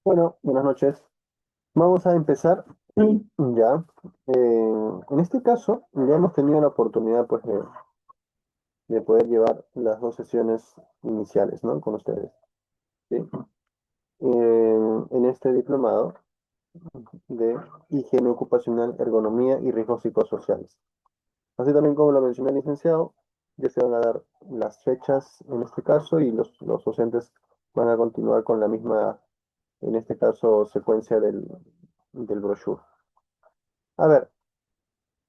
Bueno, buenas noches. Vamos a empezar ya. En este caso, ya hemos tenido la oportunidad pues, de poder llevar las dos sesiones iniciales, ¿no? Con ustedes. ¿Sí? En este diplomado de higiene ocupacional, ergonomía y riesgos psicosociales. Así también como lo mencioné el licenciado, ya se van a dar las fechas en este caso y los docentes van a continuar con la misma, en este caso, secuencia del brochure. A ver,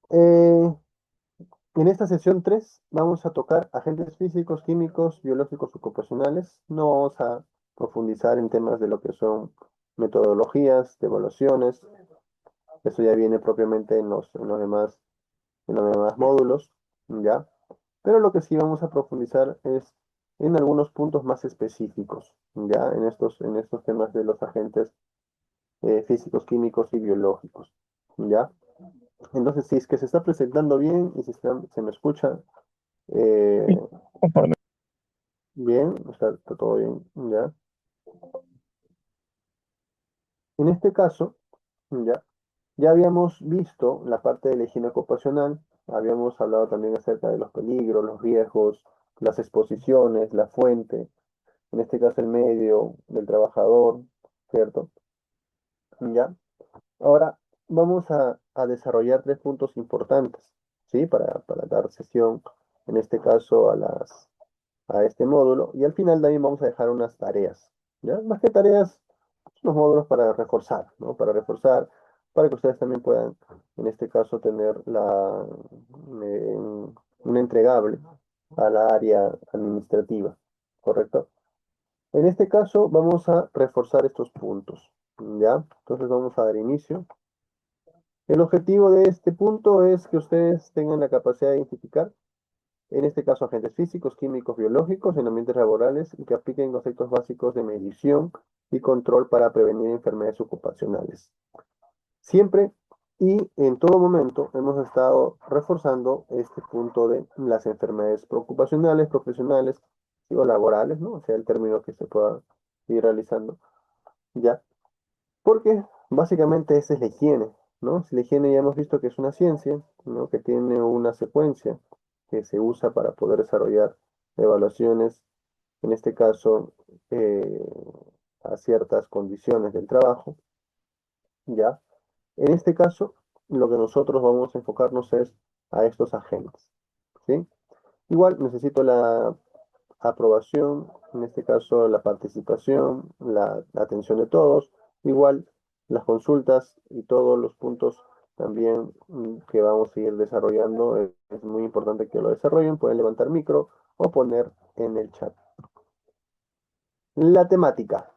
eh, en esta sesión 3 vamos a tocar agentes físicos, químicos, biológicos ocupacionales. No vamos a profundizar en temas de lo que son metodologías, de evaluaciones. Eso ya viene propiamente en los demás módulos, ¿ya? Pero lo que sí vamos a profundizar es en algunos puntos más específicos, ¿ya? En estos temas de los agentes físicos, químicos y biológicos, ¿ya? Entonces, si es que se está presentando bien y si se me escucha, Sí, Eh, conforme. bien, está todo bien, ¿ya? En este caso, ya habíamos visto la parte de la higiene ocupacional, habíamos hablado también acerca de los peligros, los riesgos, las exposiciones, la fuente, en este caso el medio del trabajador, ¿cierto? ¿Ya? Ahora vamos a desarrollar tres puntos importantes, ¿sí? Para dar sesión, en este caso, a este módulo. Y al final también vamos a dejar unas tareas, ¿ya? Más que tareas, unos módulos para reforzar, ¿no? Para reforzar, para que ustedes también puedan, en este caso, tener un entregable a la área administrativa, ¿correcto? En este caso vamos a reforzar estos puntos, ¿ya? Entonces vamos a dar inicio. El objetivo de este punto es que ustedes tengan la capacidad de identificar, en este caso, agentes físicos, químicos, biológicos en ambientes laborales y que apliquen conceptos básicos de medición y control para prevenir enfermedades ocupacionales. Siempre y en todo momento hemos estado reforzando este punto de las enfermedades ocupacionales, profesionales o laborales, ¿no? O sea, el término que se pueda ir realizando, ¿ya? Porque básicamente esa es la higiene, ¿no? Si la higiene ya hemos visto que es una ciencia, ¿no? Que tiene una secuencia que se usa para poder desarrollar evaluaciones, en este caso, eh, a ciertas condiciones del trabajo, ¿ya? En este caso, lo que nosotros vamos a enfocarnos es a estos agentes, ¿sí? Igual necesito la aprobación, en este caso la participación, la atención de todos, igual las consultas y todos los puntos también que vamos a ir desarrollando, es muy importante que lo desarrollen, pueden levantar micro o poner en el chat. La temática.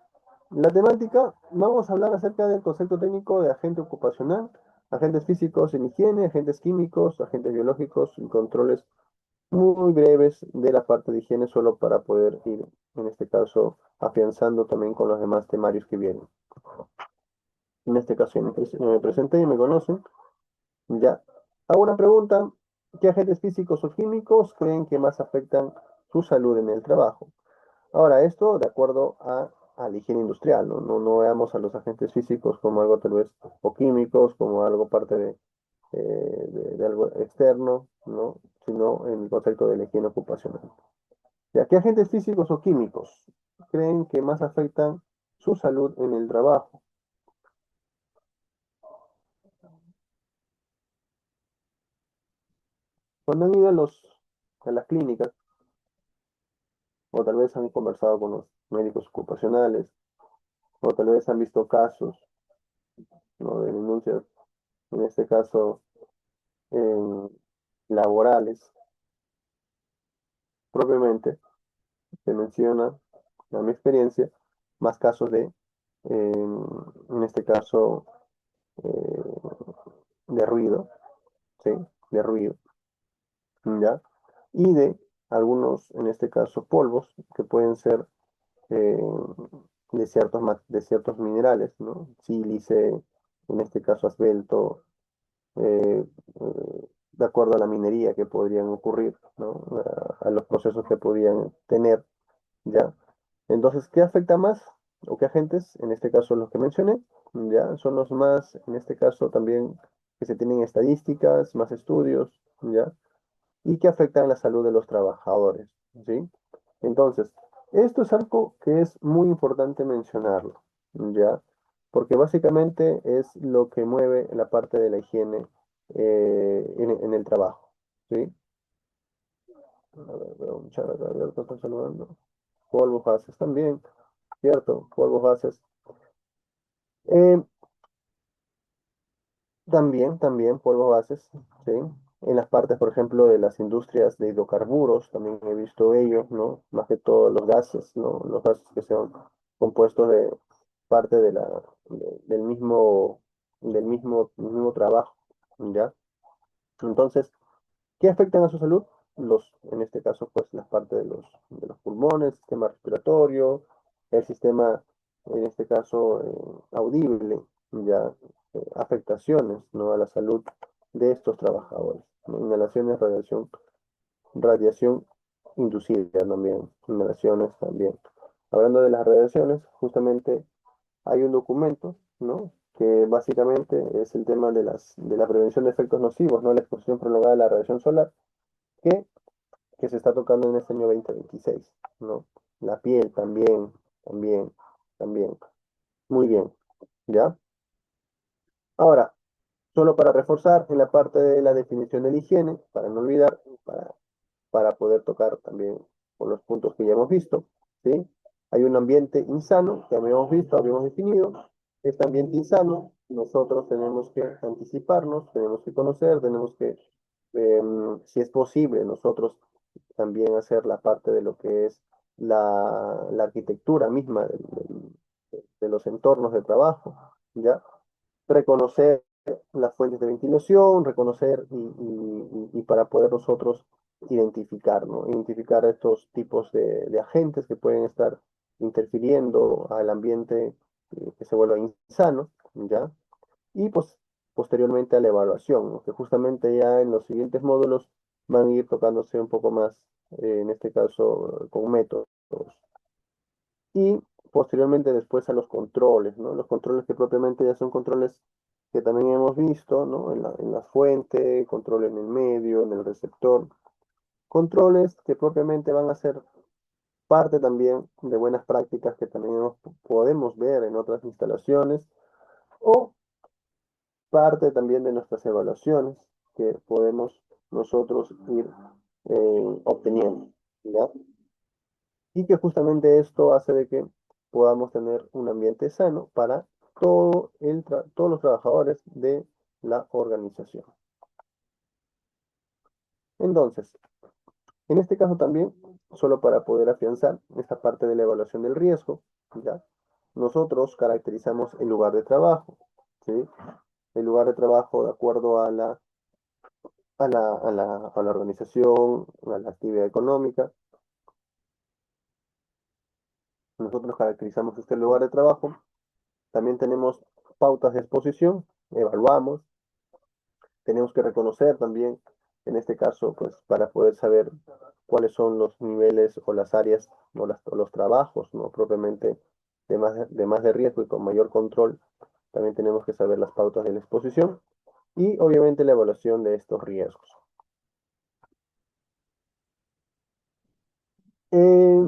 La temática, vamos a hablar acerca del concepto técnico de agente ocupacional, agentes físicos en higiene, agentes químicos, agentes biológicos y controles muy breves de la parte de higiene, solo para poder ir, en este caso, afianzando también con los demás temarios que vienen. En este caso me presenté y me conocen. Ya. Hago una pregunta. ¿Qué agentes físicos o químicos creen que más afectan su salud en el trabajo? Ahora, esto de acuerdo a la higiene industrial, ¿no? No veamos a los agentes físicos como algo tal vez, o químicos, como algo parte de algo externo, ¿no? Sino en el concepto de la higiene ocupacional. Ya, ¿qué agentes físicos o químicos creen que más afectan su salud en el trabajo? Cuando han ido a las clínicas, o tal vez han conversado con los médicos ocupacionales, o tal vez han visto casos, ¿no? De denuncias, en este caso, en laborales, propiamente, se menciona, a mi experiencia, más casos en este caso, de ruido, ¿sí? De ruido, ¿ya? Y de algunos, en este caso, polvos, que pueden ser eh, de ciertos minerales, ¿no? Sílice, en este caso asbelto, de acuerdo a la minería que podrían ocurrir, ¿no? A los procesos que podrían tener, ¿ya? Entonces, ¿qué afecta más? o qué agentes, en este caso los que mencioné, ya, son los más, en este caso también, que se tienen estadísticas, más estudios, ya, y que afectan la salud de los trabajadores, ¿sí? Entonces, esto es algo que es muy importante mencionarlo, ¿ya? Porque básicamente es lo que mueve la parte de la higiene en el trabajo, ¿sí? A ver, veo un chat acá abierto, están saludando. Polvos gases también, ¿cierto? Polvos gases. Eh, también polvos gases, ¿sí? En las partes, por ejemplo, de las industrias de hidrocarburos, también he visto ellos, ¿no? Más que todo los gases, ¿no? Los gases que son compuestos de parte del mismo trabajo, ¿ya? Entonces, ¿qué afectan a su salud? En este caso, pues las partes de los pulmones, sistema respiratorio, el sistema, en este caso, audible, ya, afectaciones, ¿no? A la salud de estos trabajadores, ¿no? Inhalaciones, radiación inducida también, inhalaciones también. Hablando de las radiaciones, justamente hay un documento, ¿no? Que básicamente es el tema de la prevención de efectos nocivos, ¿no? La exposición prolongada de la radiación solar, que, que se está tocando en este año 2026, ¿no? La piel también. Muy bien, ¿ya? Ahora, solo para reforzar en la parte de la definición de la higiene, para no olvidar, para poder tocar también con los puntos que ya hemos visto, ¿sí? Hay un ambiente insano que habíamos visto, habíamos definido. Este ambiente insano, nosotros tenemos que anticiparnos, tenemos que conocer, tenemos que, si es posible, nosotros también hacer la parte de lo que es la arquitectura misma de los entornos de trabajo, ¿ya? Reconocer las fuentes de ventilación, reconocer y para poder nosotros identificar, ¿no? Identificar estos tipos de agentes que pueden estar interfiriendo al ambiente que se vuelva insano, ¿ya? Y pues posteriormente a la evaluación, ¿no? Que justamente ya en los siguientes módulos van a ir tocándose un poco más, en este caso, con métodos. Y posteriormente después a los controles, ¿no? Los controles que propiamente ya son controles que también hemos visto, ¿no? En la fuente, control en el medio, en el receptor. Controles que propiamente van a ser parte también de buenas prácticas que también podemos ver en otras instalaciones o parte también de nuestras evaluaciones que podemos nosotros ir obteniendo, ¿ya? Y que justamente esto hace de que podamos tener un ambiente sano para todos los trabajadores de la organización. Entonces, en este caso también, solo para poder afianzar esta parte de la evaluación del riesgo, ¿ya? Nosotros caracterizamos el lugar de trabajo, ¿sí? El lugar de trabajo de acuerdo a la organización, a la actividad económica. Nosotros caracterizamos este lugar de trabajo. También tenemos pautas de exposición, evaluamos, tenemos que reconocer también, en este caso, pues para poder saber cuáles son los niveles o las áreas o los trabajos, ¿no? Propiamente de más de riesgo y con mayor control, también tenemos que saber las pautas de la exposición y obviamente la evaluación de estos riesgos. Eh,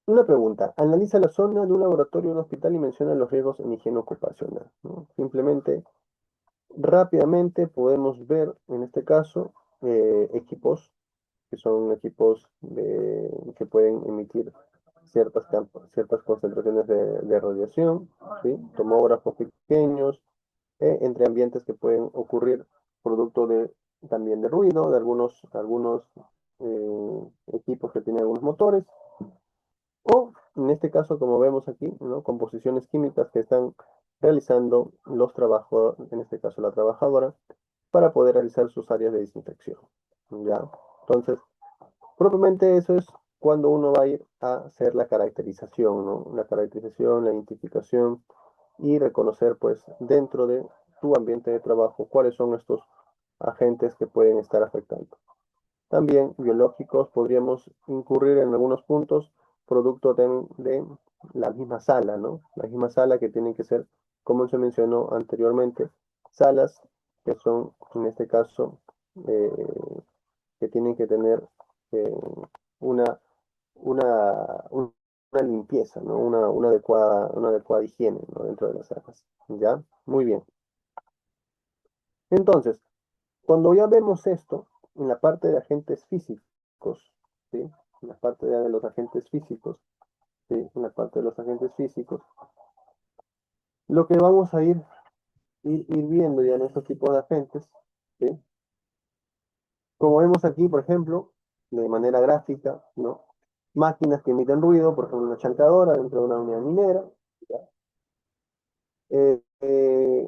una pregunta, analiza la zona de un laboratorio o un hospital y menciona los riesgos en higiene ocupacional, ¿no? Simplemente rápidamente podemos ver, en este caso, equipos que son equipos que pueden emitir ciertas concentraciones de radiación, ¿sí? Tomógrafos pequeños, entre ambientes que pueden ocurrir producto también de ruido, de algunos equipos que tienen algunos motores, o en este caso, como vemos aquí, ¿no? Composiciones químicas que están realizando los trabajos, en este caso la trabajadora, para poder realizar sus áreas de desinfección, ¿ya? Entonces, propiamente eso es cuando uno va a ir a hacer la caracterización, ¿no? La caracterización, la identificación y reconocer, pues, dentro de tu ambiente de trabajo, cuáles son estos agentes que pueden estar afectando. También biológicos, podríamos incurrir en algunos puntos, producto de la misma sala, ¿no? La misma sala que tienen que ser, como se mencionó anteriormente, salas que son, en este caso, eh, que tienen que tener eh, una, una limpieza, ¿no? Una adecuada higiene, ¿no? Dentro de las salas, ¿ya? Muy bien. Entonces, cuando ya vemos esto, en la parte de agentes físicos, ¿sí? En la parte ya de los agentes físicos, ¿sí? En la parte de los agentes físicos, lo que vamos a ir viendo ya en estos tipos de agentes, ¿sí? Como vemos aquí, por ejemplo, de manera gráfica, ¿no? Máquinas que emiten ruido, por ejemplo, una chancadora dentro de una unidad minera, ¿ya?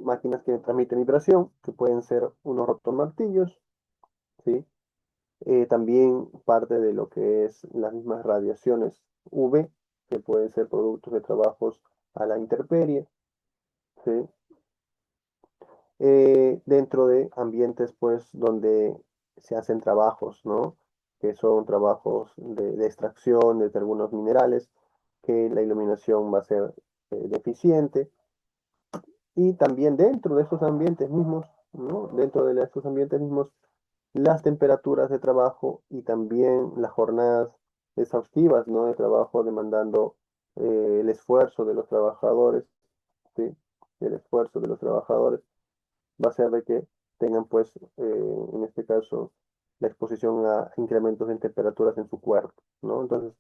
Máquinas que transmiten vibración, que pueden ser unos rotomartillos, ¿sí? También parte de lo que es las mismas radiaciones UV, que pueden ser productos de trabajos a la intemperie, ¿sí? Dentro de ambientes, pues, donde se hacen trabajos, ¿no? Que son trabajos de extracción de algunos minerales, que la iluminación va a ser deficiente. Y también dentro de esos ambientes mismos, ¿no? Dentro de estos ambientes mismos, las temperaturas de trabajo y también las jornadas exhaustivas, ¿no? De trabajo demandando el esfuerzo de los trabajadores, ¿sí? El esfuerzo de los trabajadores va a ser de que tengan, pues, en este caso, la exposición a incrementos en temperaturas en su cuerpo, ¿no? Entonces,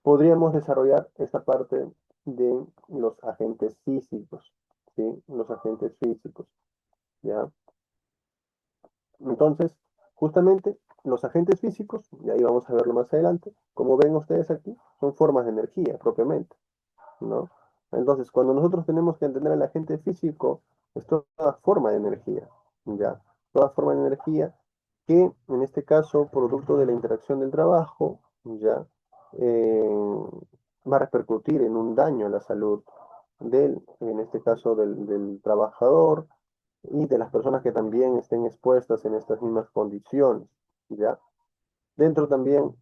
podríamos desarrollar esta parte de los agentes físicos, ¿sí? Los agentes físicos, ¿ya? Entonces, justamente, los agentes físicos, y ahí vamos a verlo más adelante, como ven ustedes aquí, son formas de energía propiamente, ¿no? Entonces, cuando nosotros tenemos que entender el agente físico, es toda forma de energía, ¿ya? Toda forma de energía que, en este caso, producto de la interacción del trabajo, ¿ya? Eh, va a repercutir en un daño a la salud en este caso, del trabajador y de las personas que también estén expuestas en estas mismas condiciones, ¿ya? Dentro también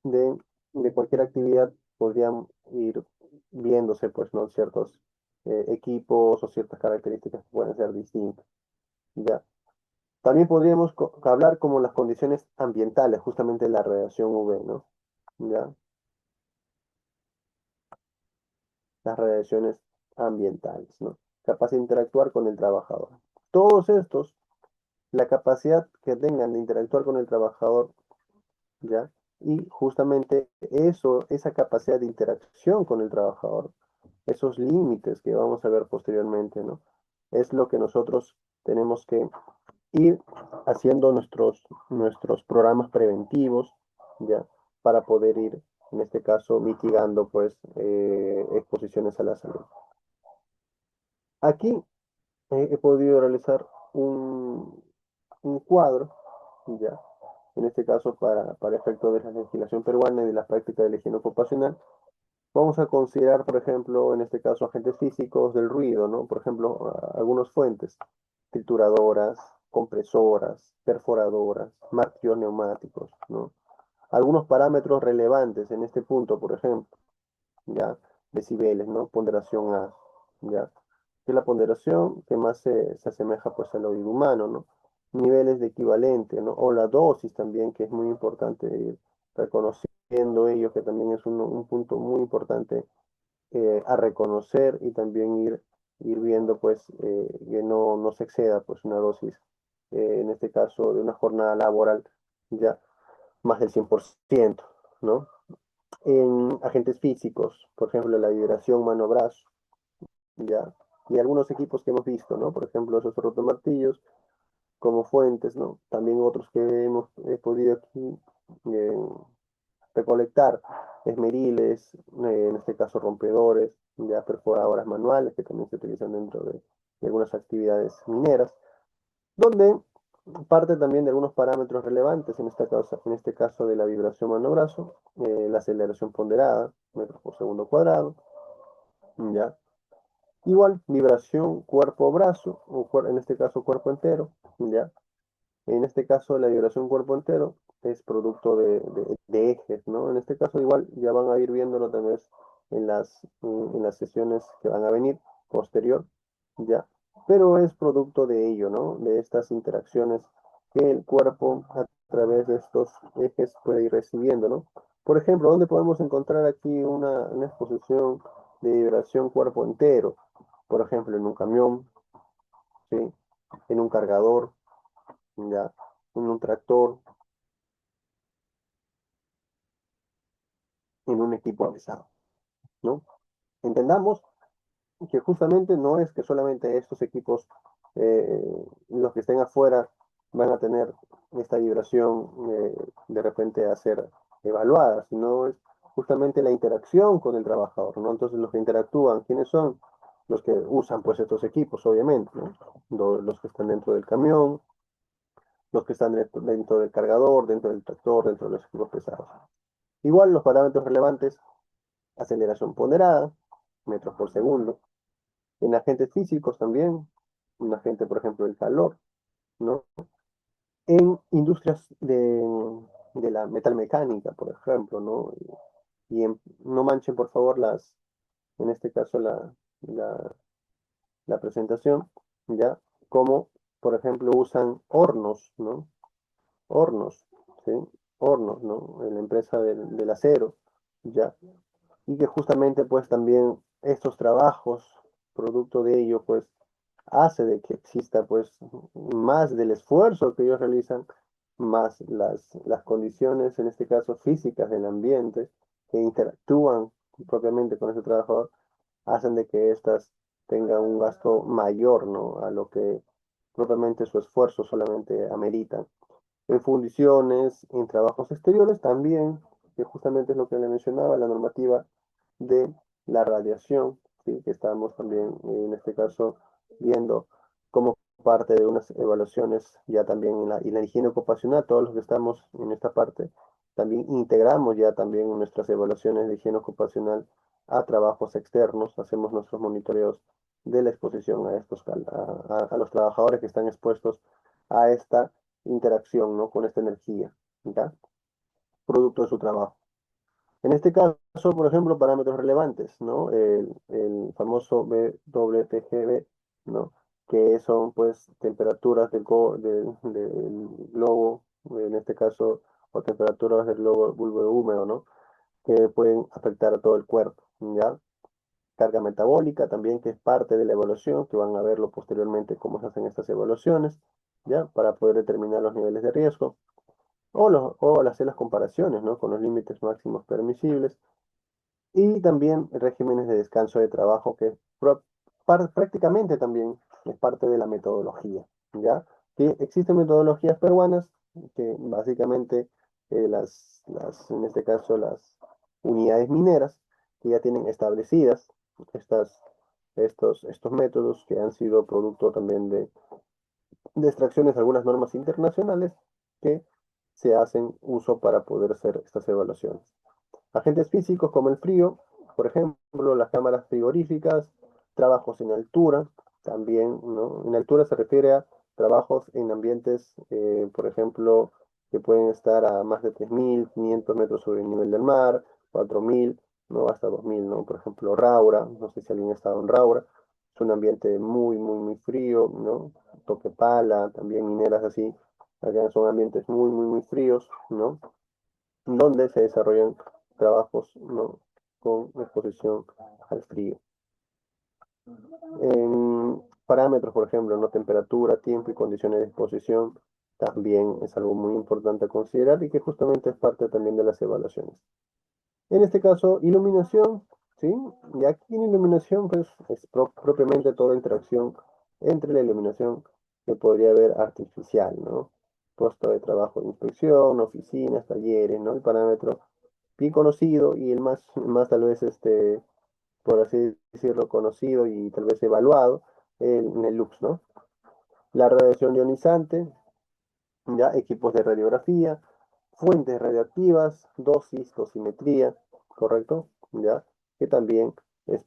de, de cualquier actividad podrían ir viéndose, pues, ¿no? Ciertos equipos o ciertas características que pueden ser distintas, ¿ya? También podríamos hablar como las condiciones ambientales, justamente la radiación UV, ¿no? ¿Ya? Las radiaciones ambientales, ¿no? Capacidad de interactuar con el trabajador. Todos estos, la capacidad que tengan de interactuar con el trabajador, ¿ya? Y justamente eso, esa capacidad de interacción con el trabajador, esos límites que vamos a ver posteriormente, ¿no? Es lo que nosotros tenemos que ir haciendo nuestros programas preventivos, ¿ya? Para poder ir, en este caso, mitigando, pues, exposiciones a la salud. Aquí he podido realizar un cuadro, ¿ya? En este caso, para efectos de la legislación peruana y de la práctica de la higiene ocupacional, vamos a considerar, por ejemplo, en este caso, agentes físicos del ruido, ¿no? Por ejemplo, algunas fuentes, trituradoras, compresoras, perforadoras, martillos neumáticos, ¿no? Algunos parámetros relevantes en este punto, por ejemplo, ¿ya? Decibeles, ¿no? Ponderación A, ¿ya? Que es la ponderación que más se asemeja, pues, al oído humano, ¿no? Niveles de equivalente, ¿no? O la dosis también, que es muy importante ir reconociendo ello, que también es un punto muy importante a reconocer y también ir viendo, pues, que no se exceda, pues, una dosis, en este caso, de una jornada laboral, ya más del 100%, ¿no? En agentes físicos, por ejemplo, la vibración mano-brazo, ¿ya? Y algunos equipos que hemos visto, ¿no? Por ejemplo, esos rotomartillos como fuentes, ¿no? También otros que hemos podido aquí eh, recolectar, esmeriles, en este caso rompedores, ya perforadoras manuales que también se utilizan dentro de algunas actividades mineras, donde parte también de algunos parámetros relevantes, en este caso de la vibración mano-brazo, la aceleración ponderada, metros por segundo cuadrado, ¿ya? Igual, vibración cuerpo-brazo, en este caso cuerpo entero, ¿ya? En este caso la vibración cuerpo entero es producto de ejes, ¿no? En este caso igual ya van a ir viéndolo también en las sesiones que van a venir posterior, ¿ya? Pero es producto de ello, ¿no? De estas interacciones que el cuerpo a través de estos ejes puede ir recibiendo, ¿no? Por ejemplo, ¿dónde podemos encontrar aquí una exposición de vibración cuerpo entero? Por ejemplo, en un camión, ¿sí? En un cargador, ¿ya? En un tractor, en un equipo pesado, ¿no? Entendamos que justamente no es que solamente estos equipos, los que estén afuera, van a tener esta vibración de repente a ser evaluada, sino es justamente la interacción con el trabajador, ¿no? Entonces los que interactúan, ¿quiénes son? Los que usan pues estos equipos, obviamente, ¿no? Los que están dentro del camión, los que están dentro del cargador, dentro del tractor, dentro de los equipos pesados. Igual los parámetros relevantes, aceleración ponderada, metros por segundo, en agentes físicos también, un agente, por ejemplo, el calor, ¿no? En industrias de la metalmecánica, por ejemplo, ¿no? No manchen, por favor, en este caso, la, la presentación, ¿ya? Como, por ejemplo, usan hornos, ¿no? Hornos, ¿sí? Hornos, ¿no? En la empresa del acero, ¿ya? Y que justamente, pues, también estos trabajos, producto de ello, pues, hace de que exista pues más del esfuerzo que ellos realizan, más las condiciones, en este caso físicas del ambiente, que interactúan propiamente con ese trabajador, hacen de que éstas tengan un gasto mayor, ¿no? A lo que propiamente su esfuerzo solamente amerita. En fundiciones, en trabajos exteriores también, que justamente es lo que le mencionaba, la normativa de la radiación, ¿sí? Que estamos también en este caso viendo como parte de unas evaluaciones ya también en la higiene ocupacional, todos los que estamos en esta parte, también integramos ya también en nuestras evaluaciones de higiene ocupacional a trabajos externos, hacemos nuestros monitoreos de la exposición a a los trabajadores que están expuestos a esta interacción, ¿no? Con esta energía, ¿ya? Producto de su trabajo. En este caso, por ejemplo, parámetros relevantes, ¿no? El famoso BWPGB, ¿no? Que son, pues, temperaturas del globo, en este caso, o temperaturas del globo bulbo húmedo, ¿no? Que pueden afectar a todo el cuerpo, ¿ya? Carga metabólica también, que es parte de la evaluación, que van a verlo posteriormente cómo se hacen estas evaluaciones, ¿ya? Para poder determinar los niveles de riesgo, o hacer las comparaciones, ¿no? Con los límites máximos permisibles y también regímenes de descanso de trabajo que prácticamente también es parte de la metodología, ¿ya? Que existen metodologías peruanas que básicamente en este caso las unidades mineras que ya tienen establecidas estas, estos métodos que han sido producto también de extracciones de algunas normas internacionales que se hacen uso para poder hacer estas evaluaciones. Agentes físicos como el frío, por ejemplo, las cámaras frigoríficas, trabajos en altura, también, ¿no? En altura se refiere a trabajos en ambientes, por ejemplo, que pueden estar a más de 3.500 metros sobre el nivel del mar, 4.000, ¿no? Hasta 2.000, ¿no? Por ejemplo, Raura, no sé si alguien ha estado en Raura, es un ambiente muy, muy, muy frío, ¿no? Toquepala, también mineras así, acá son ambientes muy, muy, muy fríos, ¿no? Donde se desarrollan trabajos, ¿no? Con exposición al frío. En parámetros, por ejemplo, ¿no? Temperatura, tiempo y condiciones de exposición, también es algo muy importante a considerar y que justamente es parte también de las evaluaciones. En este caso, iluminación, ¿sí? Y aquí en iluminación, pues, es propiamente toda interacción entre la iluminación que podría haber artificial, ¿no? Puesto de trabajo de inspección, oficinas, talleres, ¿no? El parámetro bien conocido y el más tal vez, por así decirlo, conocido y tal vez evaluado, en el Lux, ¿no? La radiación ionizante, ya, equipos de radiografía, fuentes radioactivas, dosis, dosimetría, ¿correcto? Ya, que también es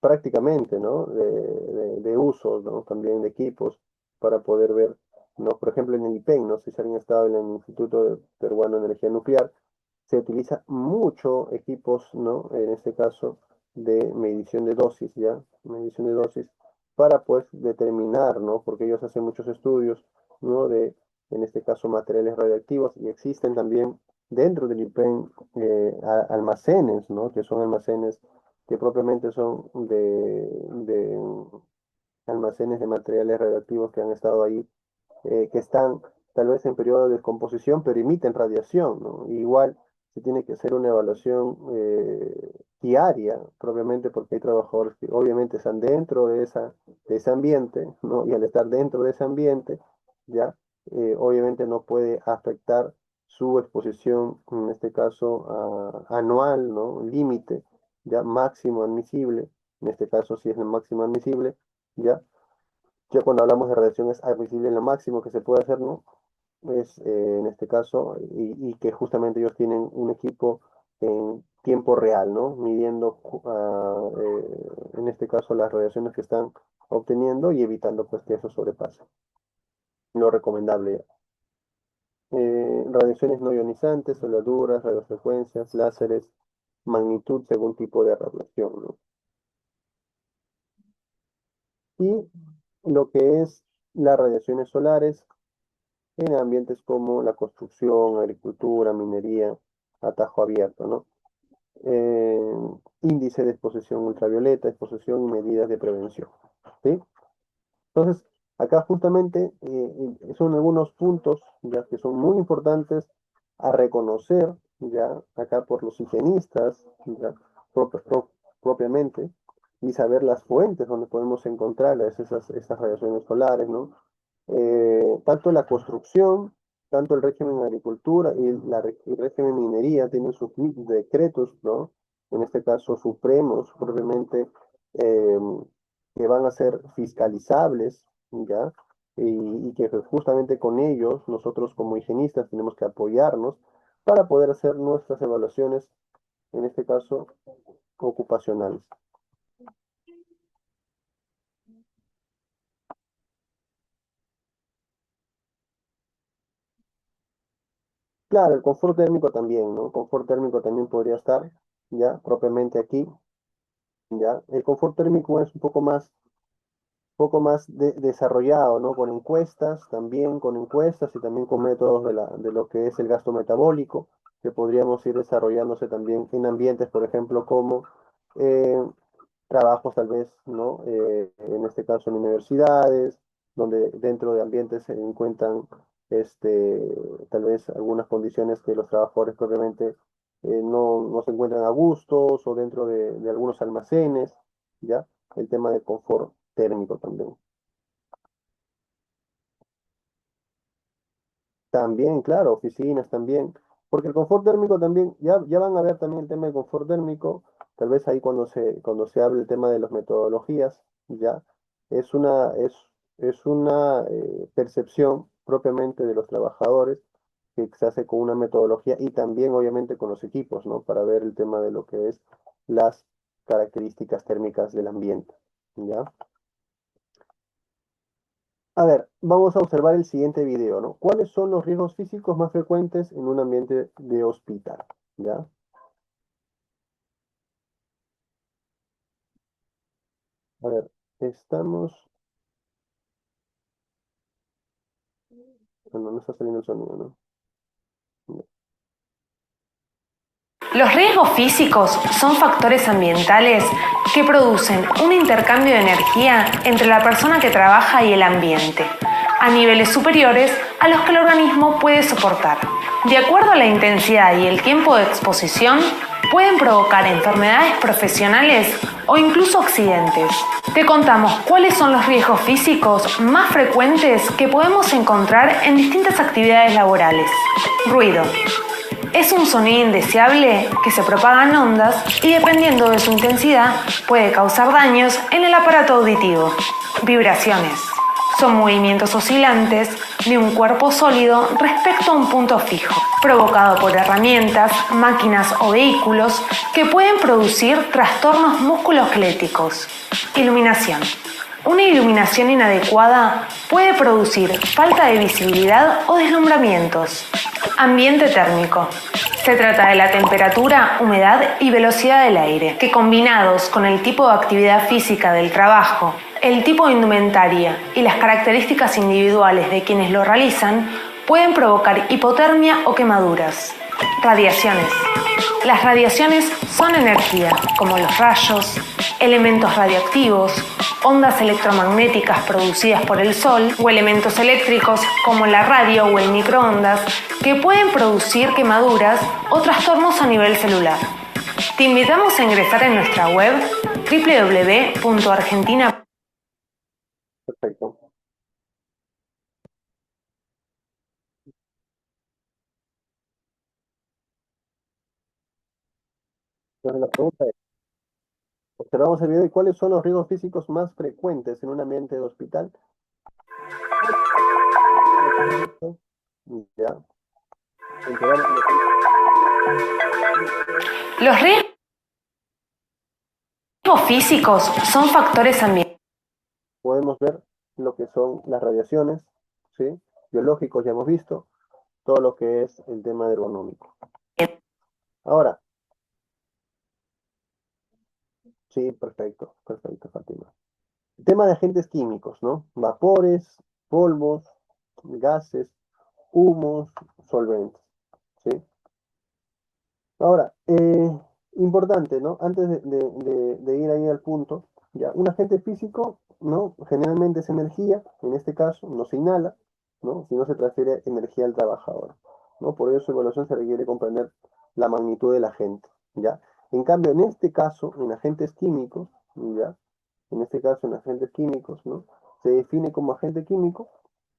prácticamente, ¿no? De usos, ¿no? También de equipos para poder ver, ¿no? Por ejemplo, en el IPEN, no sé si alguien ha estado en el Instituto Peruano de Energía Nuclear, se utiliza mucho equipos, ¿no? En este caso, de medición de dosis, ¿ya? Medición de dosis, para pues determinar, ¿no? Porque ellos hacen muchos estudios, ¿no? De, en este caso, materiales radioactivos, y existen también dentro del IPEN almacenes, ¿no? Que son almacenes que propiamente son de almacenes de materiales radioactivos que han estado ahí, que están tal vez en periodo de descomposición, pero emiten radiación, ¿no? Igual se tiene que hacer una evaluación diaria, propiamente porque hay trabajadores que obviamente están dentro de ese ambiente, ¿no? Y al estar dentro de ese ambiente, ya, obviamente no puede afectar su exposición, en este caso, anual, ¿no? Límite, ya máximo admisible, en este caso si es el máximo admisible, ya. Ya cuando hablamos de radiación es admisible en lo máximo que se puede hacer, ¿no? Es en este caso, y que justamente ellos tienen un equipo en tiempo real, ¿no? Midiendo, en este caso, las radiaciones que están obteniendo y evitando pues que eso sobrepase. Lo recomendable. Radiaciones no ionizantes, soldaduras, radiofrecuencias, láseres, magnitud según tipo de radiación, ¿no? Y lo que es las radiaciones solares en ambientes como la construcción, agricultura, minería, atajo abierto, ¿no? Eh, índice de exposición ultravioleta, exposición y medidas de prevención, ¿sí? Entonces, acá justamente son algunos puntos ya que son muy importantes a reconocer ya acá por los higienistas ya, propiamente y saber las fuentes donde podemos encontrar esas radiaciones solares, ¿no? Tanto la construcción, tanto el régimen de agricultura y el régimen minería tienen sus decretos, ¿no? En este caso supremos, propiamente, eh, que van a ser fiscalizables, ¿ya? Y que justamente con ellos nosotros como higienistas tenemos que apoyarnos para poder hacer nuestras evaluaciones, en este caso, ocupacionales. Claro, el confort térmico también, ¿no? El confort térmico también podría estar, ya, propiamente aquí, ya. El confort térmico es un poco más desarrollado, ¿no? Con encuestas, también con encuestas y también con métodos de lo que es el gasto metabólico, que podríamos ir desarrollándose también en ambientes, por ejemplo, como eh, trabajos tal vez, ¿no? En este caso en universidades, donde dentro de ambientes se encuentran tal vez algunas condiciones que los trabajadores propiamente no se encuentran a gustos o dentro de algunos almacenes, ¿ya? El tema de confort térmico también. También, claro, oficinas también. Porque el confort térmico también, ya van a ver también el tema del confort térmico, tal vez ahí cuando se hable el tema de las metodologías, ya, es una percepción propiamente de los trabajadores que se hace con una metodología y también obviamente con los equipos, ¿no? Para ver el tema de lo que es las características térmicas del ambiente, ¿ya? A ver, vamos a observar el siguiente video, ¿no? ¿Cuáles son los riesgos físicos más frecuentes en un ambiente de hospital? ¿Ya? A ver, estamos... Bueno, no está saliendo el sonido, ¿no? Los riesgos físicos son factores ambientales que producen un intercambio de energía entre la persona que trabaja y el ambiente, a niveles superiores a los que el organismo puede soportar. De acuerdo a la intensidad y el tiempo de exposición, pueden provocar enfermedades profesionales o incluso accidentes. Te contamos cuáles son los riesgos físicos más frecuentes que podemos encontrar en distintas actividades laborales. Ruido. Es un sonido indeseable que se propaga en ondas y dependiendo de su intensidad puede causar daños en el aparato auditivo. Vibraciones. Son movimientos oscilantes de un cuerpo sólido respecto a un punto fijo, provocado por herramientas, máquinas o vehículos que pueden producir trastornos musculoesqueléticos. Iluminación. Una iluminación inadecuada puede producir falta de visibilidad o deslumbramientos. Ambiente térmico. Se trata de la temperatura, humedad y velocidad del aire, que combinados con el tipo de actividad física del trabajo, el tipo de indumentaria y las características individuales de quienes lo realizan, pueden provocar hipotermia o quemaduras. Radiaciones. Las radiaciones son energía, como los rayos, elementos radioactivos, ondas electromagnéticas producidas por el Sol o elementos eléctricos como la radio o el microondas que pueden producir quemaduras o trastornos a nivel celular. Te invitamos a ingresar en nuestra web www.argentina. Perfecto. Entonces la pregunta es, observamos el video y ¿cuáles son los riesgos físicos más frecuentes en un ambiente de hospital? Ya. Los riesgos físicos son factores ambientales. Podemos ver lo que son las radiaciones, ¿sí? Biológicos, ya hemos visto, todo lo que es el tema ergonómico. Ahora, sí, perfecto, perfecto, Fátima. El tema de agentes químicos, ¿no? Vapores, polvos, gases, humos, solventes, ¿sí? Ahora, importante, ¿no? Antes de ir ahí al punto, ya, un agente físico, ¿no? Generalmente es energía, en este caso no se inhala, ¿no? Sino se transfiere energía al trabajador, ¿no? Por eso su evaluación se requiere comprender la magnitud del agente, ¿ya? En cambio, en este caso, en agentes químicos, ¿ya? En este caso, en agentes químicos, ¿no? Se define como agente químico,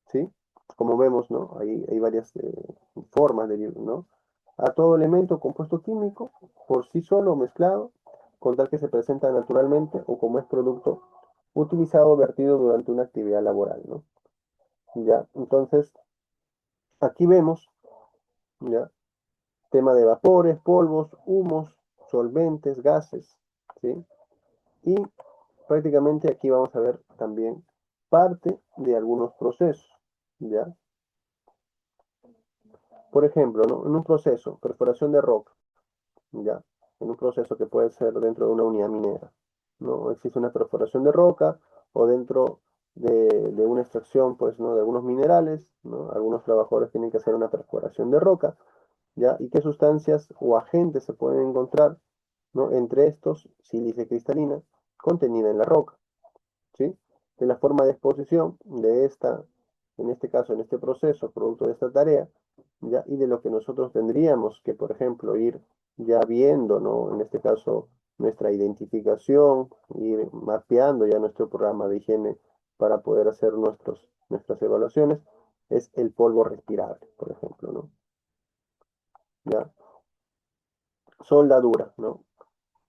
¿sí? Como vemos, ¿no? Hay varias formas de, ¿no? A todo elemento compuesto químico, por sí solo o mezclado, con tal que se presenta naturalmente o como es producto utilizado o vertido durante una actividad laboral, ¿no? Ya, entonces, aquí vemos, ya, tema de vapores, polvos, humos, solventes, gases, ¿sí? Y prácticamente aquí vamos a ver también parte de algunos procesos, ¿ya? Por ejemplo, ¿no? En un proceso, perforación de roca, ¿ya? En un proceso que puede ser dentro de una unidad minera, ¿no? Existe una perforación de roca o dentro de una extracción, pues, ¿no? De algunos minerales, ¿no? Algunos trabajadores tienen que hacer una perforación de roca, ¿ya? ¿Y qué sustancias o agentes se pueden encontrar, ¿no? Entre estos, sílice cristalina contenida en la roca, ¿sí? De la forma de exposición de esta, en este caso, en este proceso, producto de esta tarea, ¿ya? Y de lo que nosotros tendríamos que, por ejemplo, ir ya viendo, ¿no? En este caso, nuestra identificación, ir mapeando ya nuestro programa de higiene para poder hacer nuestras evaluaciones, es el polvo respirable, por ejemplo, ¿no? ¿Ya? Soldadura, ¿no?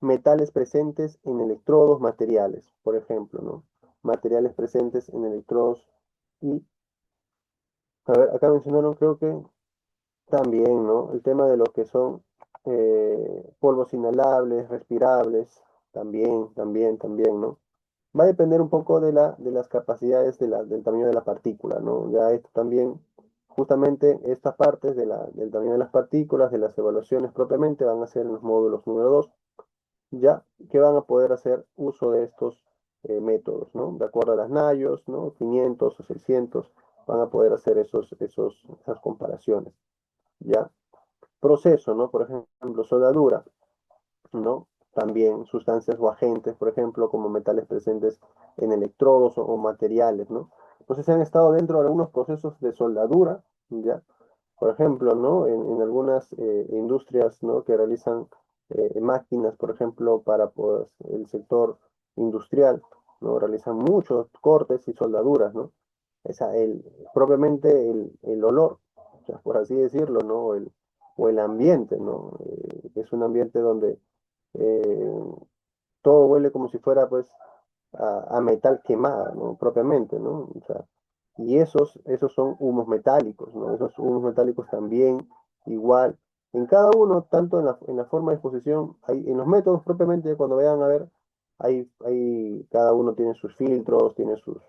Metales presentes en electrodos, materiales, por ejemplo, ¿no? Materiales presentes en electrodos y, a ver, acá mencionaron creo que también, ¿no? El tema de lo que son polvos inhalables, respirables, también, ¿no? Va a depender un poco de las capacidades del tamaño de la partícula, ¿no? Ya esto también, justamente estas partes del tamaño de las partículas, de las evaluaciones propiamente, van a ser en los módulos número 2 ya que van a poder hacer uso de estos métodos, ¿no? De acuerdo a las NAYOS, ¿no? 500 o 600 van a poder hacer esas comparaciones, ¿ya? Proceso, ¿no? Por ejemplo, soldadura, ¿no? También sustancias o agentes, por ejemplo, como metales presentes en electrodos o materiales, ¿no? Entonces han estado dentro de algunos procesos de soldadura, ¿ya? Por ejemplo, ¿no? En algunas industrias, ¿no? Que realizan máquinas, por ejemplo, para pues, el sector industrial, ¿no? Realizan muchos cortes y soldaduras, ¿no? Propiamente el olor, o sea, por así decirlo, ¿no? O el ambiente, ¿no? Es un ambiente donde eh, todo huele como si fuera, pues, a metal quemada, ¿no? Propiamente, ¿no? O sea, y esos son humos metálicos, ¿no? Esos humos metálicos también, igual, en cada uno, tanto en la forma de exposición, en los métodos propiamente, cuando vayan a ver, cada uno tiene sus filtros, tiene sus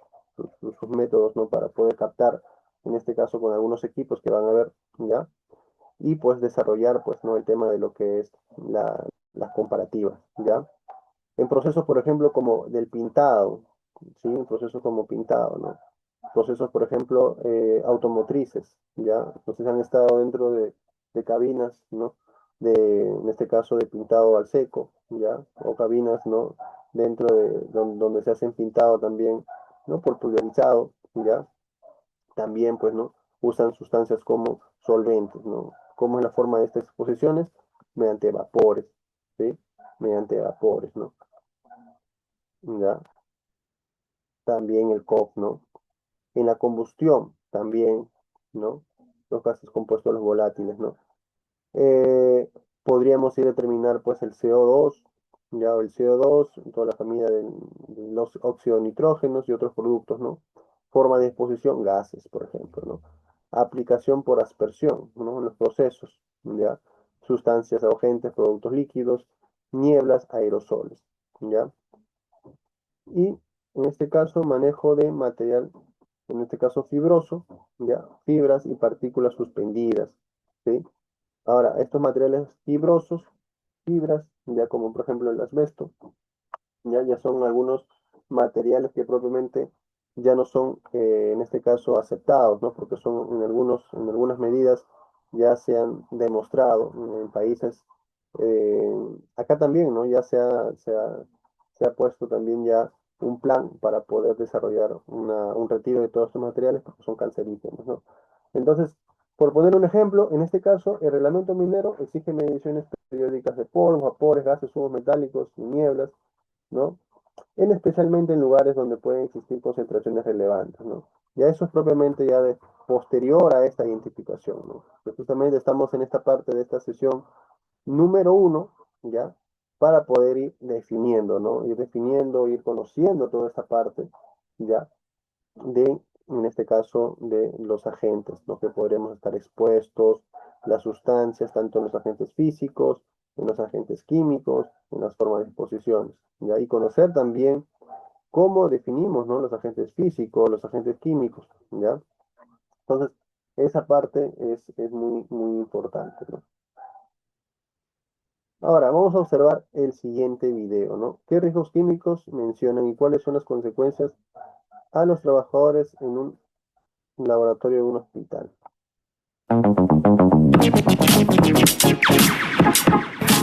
métodos, ¿no? Para poder captar, en este caso con algunos equipos que van a ver, ¿ya? y pues desarrollar pues, ¿no? el tema de lo que es las comparativas, ¿ya? En procesos, por ejemplo, como del pintado, ¿sí? En procesos como pintado, ¿no? Procesos, por ejemplo, automotrices, ¿ya? Entonces han estado dentro de cabinas, ¿no? En este caso, de pintado al seco, ¿ya? O cabinas, ¿no? Dentro de donde se hacen pintado también, ¿no? Por pulverizado, ¿ya? También, pues, ¿no? Usan sustancias como solventes, ¿no? ¿Cómo es la forma de estas exposiciones? Mediante vapores, ¿sí? Mediante vapores, ¿no? ¿Ya? También el coke, ¿no? En la combustión también, ¿no? Los gases compuestos, los volátiles, ¿no? Eh, Podríamos ir a determinar pues el CO2, ya el CO2, toda la familia de los óxidos nitrógenos y otros productos, ¿no? Forma de exposición, gases, por ejemplo, ¿no? Aplicación por aspersión, ¿no? En los procesos, ¿ya? Sustancias agentes, productos líquidos, nieblas, aerosoles, ¿ya? Y en este caso, manejo de material, en este caso fibroso, ¿ya? Fibras y partículas suspendidas, ¿sí? Ahora, estos materiales fibrosos, fibras, ya como por ejemplo el asbesto, ya son algunos materiales que propiamente ya no son, en este caso, aceptados, ¿no? Porque son en algunas medidas ya se han demostrado en países, eh, acá también, ¿no? Ya se ha puesto también ya un plan para poder desarrollar un retiro de todos estos materiales porque son cancerígenos, ¿no? Entonces, por poner un ejemplo, en este caso, el reglamento minero exige mediciones periódicas de polvos, vapores, gases, humos metálicos y nieblas, ¿no? Especialmente en lugares donde pueden existir concentraciones relevantes, ¿no? Ya eso es propiamente ya de posterior a esta identificación, ¿no? Que justamente estamos en esta parte de esta sesión número 1, ¿ya? Para poder ir definiendo, ¿no? Ir definiendo, ir conociendo toda esta parte, ¿ya? En este caso, de los agentes, los que podremos estar expuestos, las sustancias, tanto en los agentes físicos, en los agentes químicos, en las formas de exposiciones, ¿ya? Y conocer también cómo definimos, ¿no? Los agentes físicos, los agentes químicos, ¿ya? Entonces, esa parte es muy, muy importante, ¿no? Ahora, vamos a observar el siguiente video, ¿no? ¿Qué riesgos químicos mencionan y cuáles son las consecuencias a los trabajadores en un laboratorio de un hospital?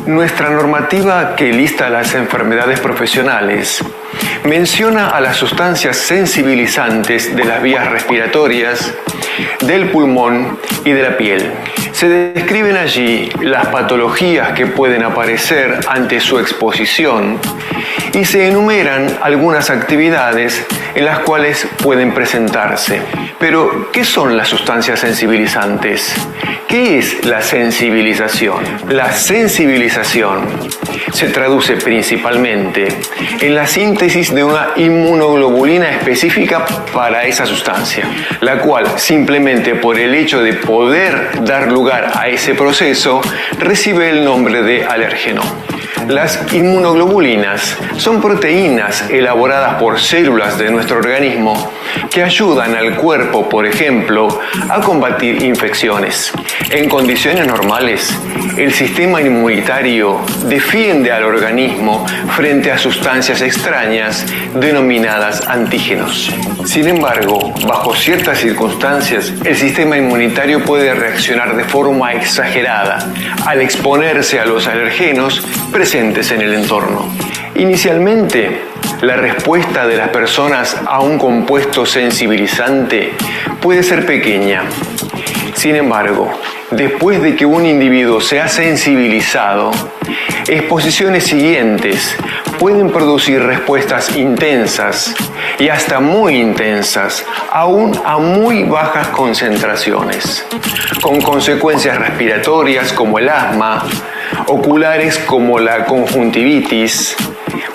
Nuestra normativa que lista las enfermedades profesionales menciona a las sustancias sensibilizantes de las vías respiratorias, del pulmón y de la piel. Se describen allí las patologías que pueden aparecer ante su exposición y se enumeran algunas actividades en las cuales pueden presentarse. Pero, ¿qué son las sustancias sensibilizantes? ¿Qué es la sensibilización? La sensibilización se traduce principalmente en la síntesis de una inmunoglobulina específica para esa sustancia, la cual simplemente por el hecho de poder dar lugar a ese proceso recibe el nombre de alérgeno. Las inmunoglobulinas son proteínas elaboradas por células de nuestro organismo que ayudan al cuerpo, por ejemplo, a combatir infecciones. En condiciones normales, el sistema inmunitario defiende al organismo frente a sustancias extrañas denominadas antígenos. Sin embargo, bajo ciertas circunstancias, el sistema inmunitario puede reaccionar de forma exagerada al exponerse a los alergenos presentes en el entorno. Inicialmente, la respuesta de las personas a un compuesto sensibilizante puede ser pequeña. Sin embargo, después de que un individuo se ha sensibilizado, exposiciones siguientes pueden producir respuestas intensas y hasta muy intensas, aún a muy bajas concentraciones, con consecuencias respiratorias como el asma, oculares como la conjuntivitis,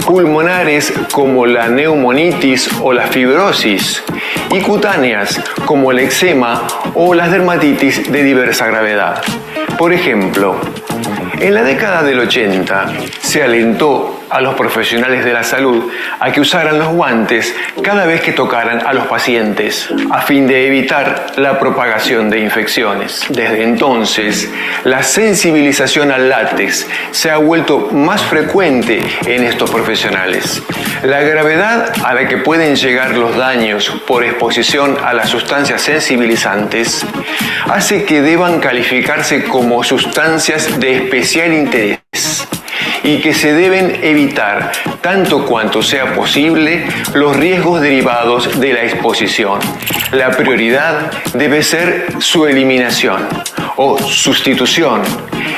pulmonares como la neumonitis o la fibrosis y cutáneas como el eczema o las dermatitis de diversa gravedad. Por ejemplo, en la década del 80 se alentó a los profesionales de la salud a que usaran los guantes cada vez que tocaran a los pacientes, a fin de evitar la propagación de infecciones. Desde entonces, la sensibilización al látex se ha vuelto más frecuente en estos profesionales. La gravedad a la que pueden llegar los daños por exposición a las sustancias sensibilizantes hace que deban calificarse como sustancias de especial interés y que se deben evitar, tanto cuanto sea posible, los riesgos derivados de la exposición. La prioridad debe ser su eliminación o sustitución,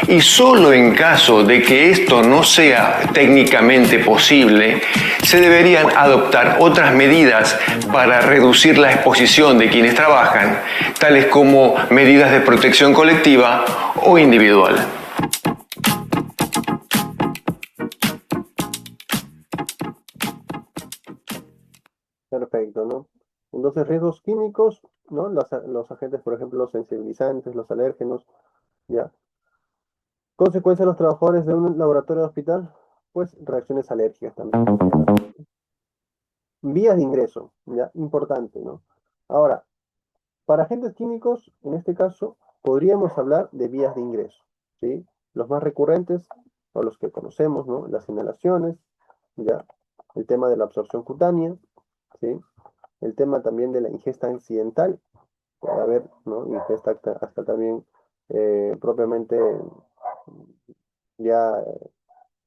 y solo en caso de que esto no sea técnicamente posible, se deberían adoptar otras medidas para reducir la exposición de quienes trabajan, tales como medidas de protección colectiva o individual. Perfecto, ¿no? Entonces, riesgos químicos, ¿no? Los agentes, por ejemplo, los sensibilizantes, los alérgenos, ya. Consecuencia de los trabajadores de un laboratorio de hospital, pues reacciones alérgicas también. Vías de ingreso, ya, importante, ¿no? Ahora, para agentes químicos, en este caso, podríamos hablar de vías de ingreso, ¿sí? Los más recurrentes, o los que conocemos, ¿no? Las inhalaciones, ya. El tema de la absorción cutánea, ¿sí? El tema también de la ingesta accidental, puede haber, ¿no? Ingesta hasta también propiamente ya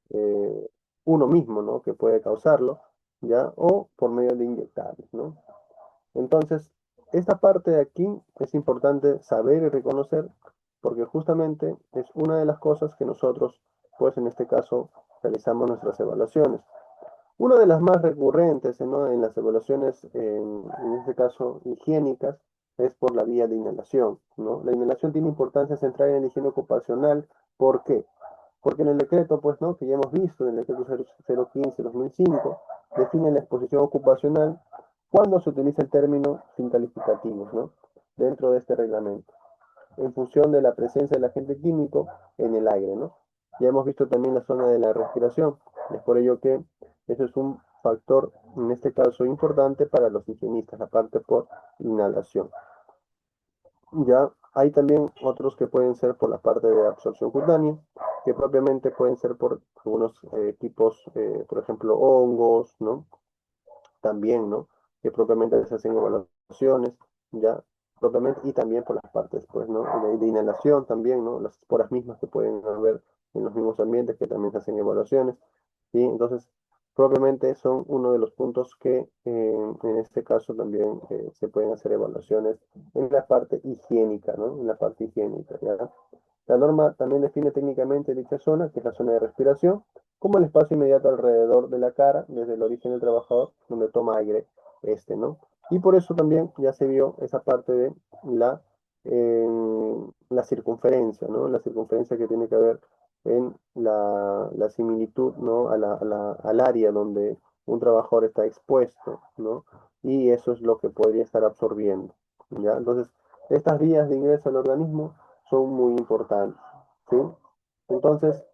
eh, uno mismo, ¿no? Que puede causarlo, ¿ya? O por medio de inyectables, ¿no? Entonces, esta parte de aquí es importante saber y reconocer, porque justamente es una de las cosas que nosotros, pues en este caso, realizamos nuestras evaluaciones. Una de las más recurrentes, ¿no? En las evaluaciones, en este caso higiénicas, es por la vía de inhalación, ¿no? La inhalación tiene importancia central en la higiene ocupacional. ¿Por qué? Porque en el decreto, pues, ¿no? Que ya hemos visto, en el decreto 015-2005, define la exposición ocupacional cuando se utiliza el término sin calificativos, ¿no? Dentro de este reglamento, en función de la presencia del agente químico en el aire, ¿no? Ya hemos visto también la zona de la respiración, es por ello que eso es un factor, en este caso, importante para los higienistas, aparte por inhalación. Ya hay también otros que pueden ser por la parte de absorción cutánea, que propiamente pueden ser por algunos tipos, por ejemplo, hongos, ¿no? También, ¿no? Que propiamente se hacen evaluaciones, ya, propiamente, y también por las partes, pues, ¿no? De inhalación también, ¿no? Las esporas mismas que pueden haber en los mismos ambientes que también se hacen evaluaciones, ¿sí? Entonces, propiamente son uno de los puntos que en este caso también se pueden hacer evaluaciones en la parte higiénica, ¿no? En la parte higiénica, ¿ya? La norma también define técnicamente dicha zona, que es la zona de respiración, como el espacio inmediato alrededor de la cara, desde el origen del trabajador, donde toma aire ¿no? Y por eso también ya se vio esa parte de la circunferencia, ¿no? La circunferencia que tiene que ver en la similitud, ¿no? Al área donde un trabajador está expuesto, ¿no? Y eso es lo que podría estar absorbiendo, ¿ya? Entonces, estas vías de ingreso al organismo son muy importantes, ¿sí? Entonces,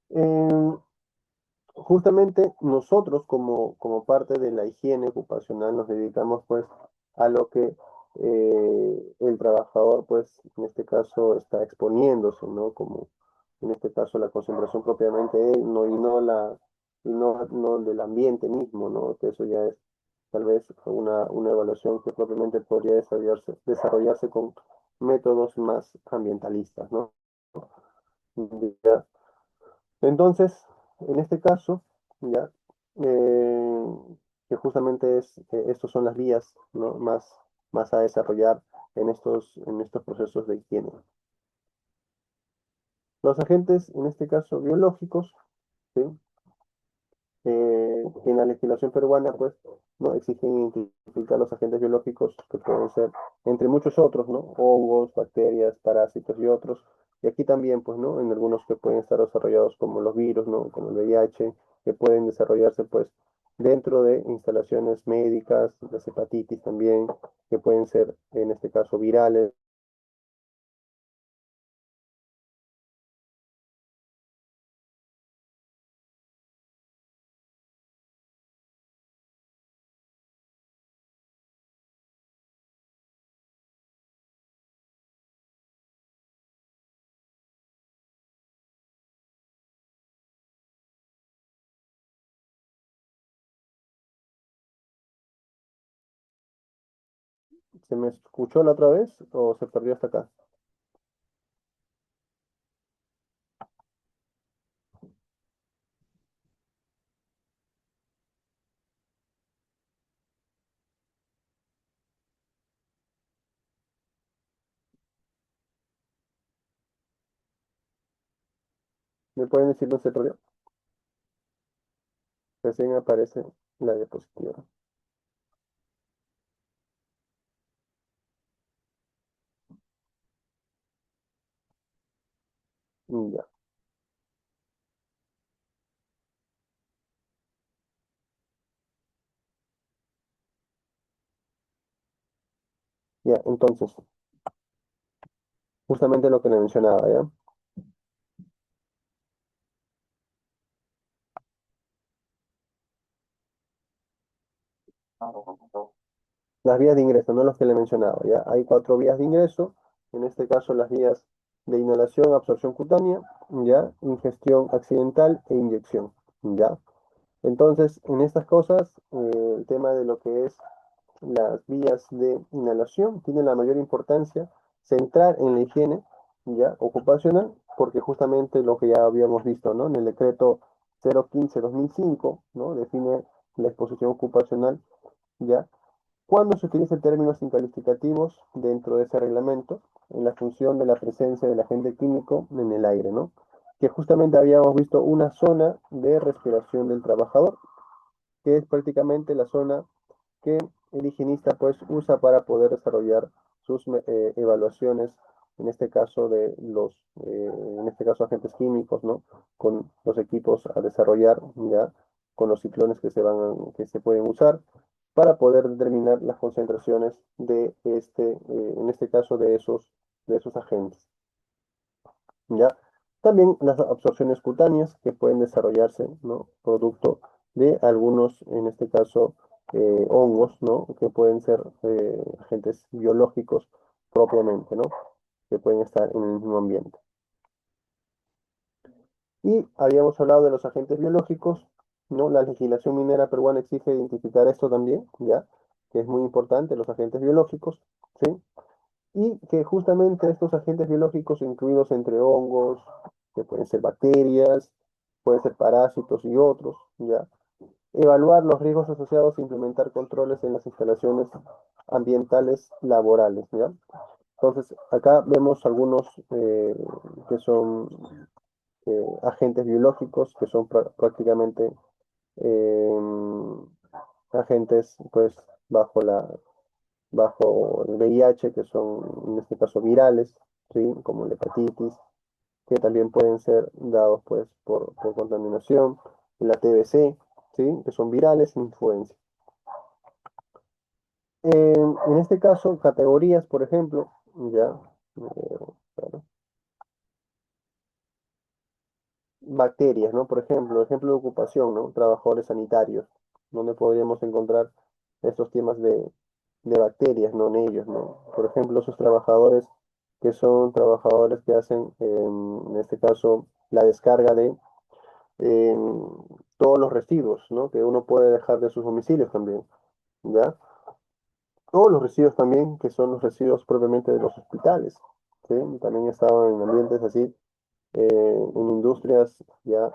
em, justamente nosotros como parte de la higiene ocupacional nos dedicamos pues a lo que el trabajador pues en este caso está exponiéndose, ¿no? Como en este caso la concentración propiamente de él, ¿no? Y no del ambiente mismo, ¿no? Que eso ya es tal vez una evaluación que propiamente podría desarrollarse con métodos más ambientalistas, ¿no? Ya. Entonces, en este caso, ya, eh, que justamente estos son las vías, ¿no? más a desarrollar en estos procesos de higiene. Los agentes, en este caso biológicos, ¿sí? En la legislación peruana, pues, ¿no? Exigen identificar los agentes biológicos que pueden ser, entre muchos otros, ¿no? Hongos, bacterias, parásitos y otros. Y aquí también, pues, ¿no? En algunos que pueden estar desarrollados como los virus, ¿no? Como el VIH, que pueden desarrollarse, pues, dentro de instalaciones médicas, las hepatitis también, que pueden ser, en este caso, virales, ¿Se me escuchó la otra vez o se perdió hasta acá? ¿Me pueden decir dónde se perdió? Recién aparece la diapositiva. Ya, ya, entonces, justamente lo que le mencionaba, ¿ya? Las vías de ingreso, no los que le mencionaba, ¿ya? Hay cuatro vías de ingreso, en este caso las vías de inhalación, absorción cutánea, ¿ya? Ingestión accidental e inyección, ¿ya? Entonces, en estas cosas, el tema de lo que es las vías de inhalación tiene la mayor importancia centrar en la higiene, ¿ya? Ocupacional, porque justamente lo que ya habíamos visto, ¿no? En el decreto 015/2005, ¿no? Define la exposición ocupacional, ¿ya? Cuando se utilizan términos incalificativos dentro de ese reglamento, en la función de la presencia del agente químico en el aire, ¿no? Que justamente habíamos visto una zona de respiración del trabajador, que es prácticamente la zona que el higienista pues usa para poder desarrollar sus evaluaciones, en este caso de los, en este caso agentes químicos, ¿no? Con los equipos a desarrollar, ya, con los ciclones que se pueden usar para poder determinar las concentraciones de en este caso de esos agentes, ¿ya? También las absorciones cutáneas que pueden desarrollarse, ¿no? Producto de algunos, en este caso, hongos, ¿no? Que pueden ser agentes biológicos propiamente, ¿no? Que pueden estar en el mismo ambiente. Y habíamos hablado de los agentes biológicos, ¿no? La legislación minera peruana exige identificar esto también, ¿ya? Que es muy importante, los agentes biológicos, ¿sí? Y que justamente estos agentes biológicos, incluidos entre hongos, que pueden ser bacterias, pueden ser parásitos y otros, ¿ya? Evaluar los riesgos asociados e implementar controles en las instalaciones ambientales laborales, ¿ya? Entonces, acá vemos algunos que son agentes biológicos, que son prácticamente eh, agentes, pues, bajo el VIH, que son en este caso virales, ¿sí? Como la hepatitis, que también pueden ser dados pues por contaminación, la TBC, ¿sí? Que son virales sin influencia. En este caso, categorías, por ejemplo, ya, claro, bacterias, ¿no? Por ejemplo de ocupación, ¿no? Trabajadores sanitarios, donde podríamos encontrar estos temas de bacterias, ¿no? En ellos, ¿no? Por ejemplo, esos trabajadores que son trabajadores que hacen, en este caso, la descarga de todos los residuos, ¿no? Que uno puede dejar de sus domicilios también, ¿ya? Todos los residuos también, que son los residuos propiamente de los hospitales, ¿sí? También estaban en ambientes así, en industrias, ya,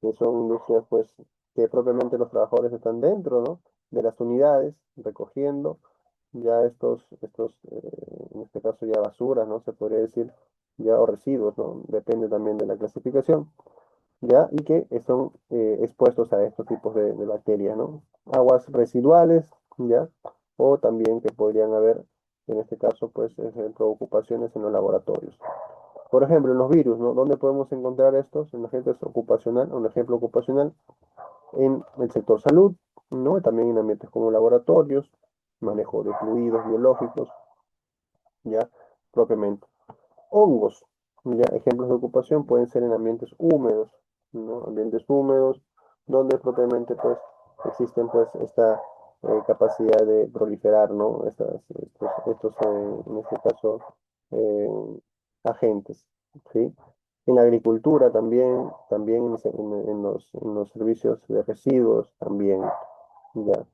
que son industrias, pues, que propiamente los trabajadores están dentro, ¿no? De las unidades, recogiendo ya en este caso ya basuras, ¿no? Se podría decir, ya o residuos, ¿no? Depende también de la clasificación, ¿ya? Y que son expuestos a estos tipos de bacterias, ¿no? Aguas residuales, ¿ya? O también que podrían haber, en este caso, pues, ocupaciones en los laboratorios. Por ejemplo, en los virus, ¿no? ¿Dónde podemos encontrar estos? En agentes ocupacional, un ejemplo ocupacional, en el sector salud, ¿no? También en ambientes como laboratorios, manejo de fluidos biológicos, ¿ya? Propiamente. Hongos, ya, ejemplos de ocupación pueden ser en ambientes húmedos, ¿no? Ambientes húmedos, donde propiamente pues existen pues esta capacidad de proliferar, ¿no? En este caso, eh, agentes, ¿sí? En la agricultura también en los servicios de residuos también, ya.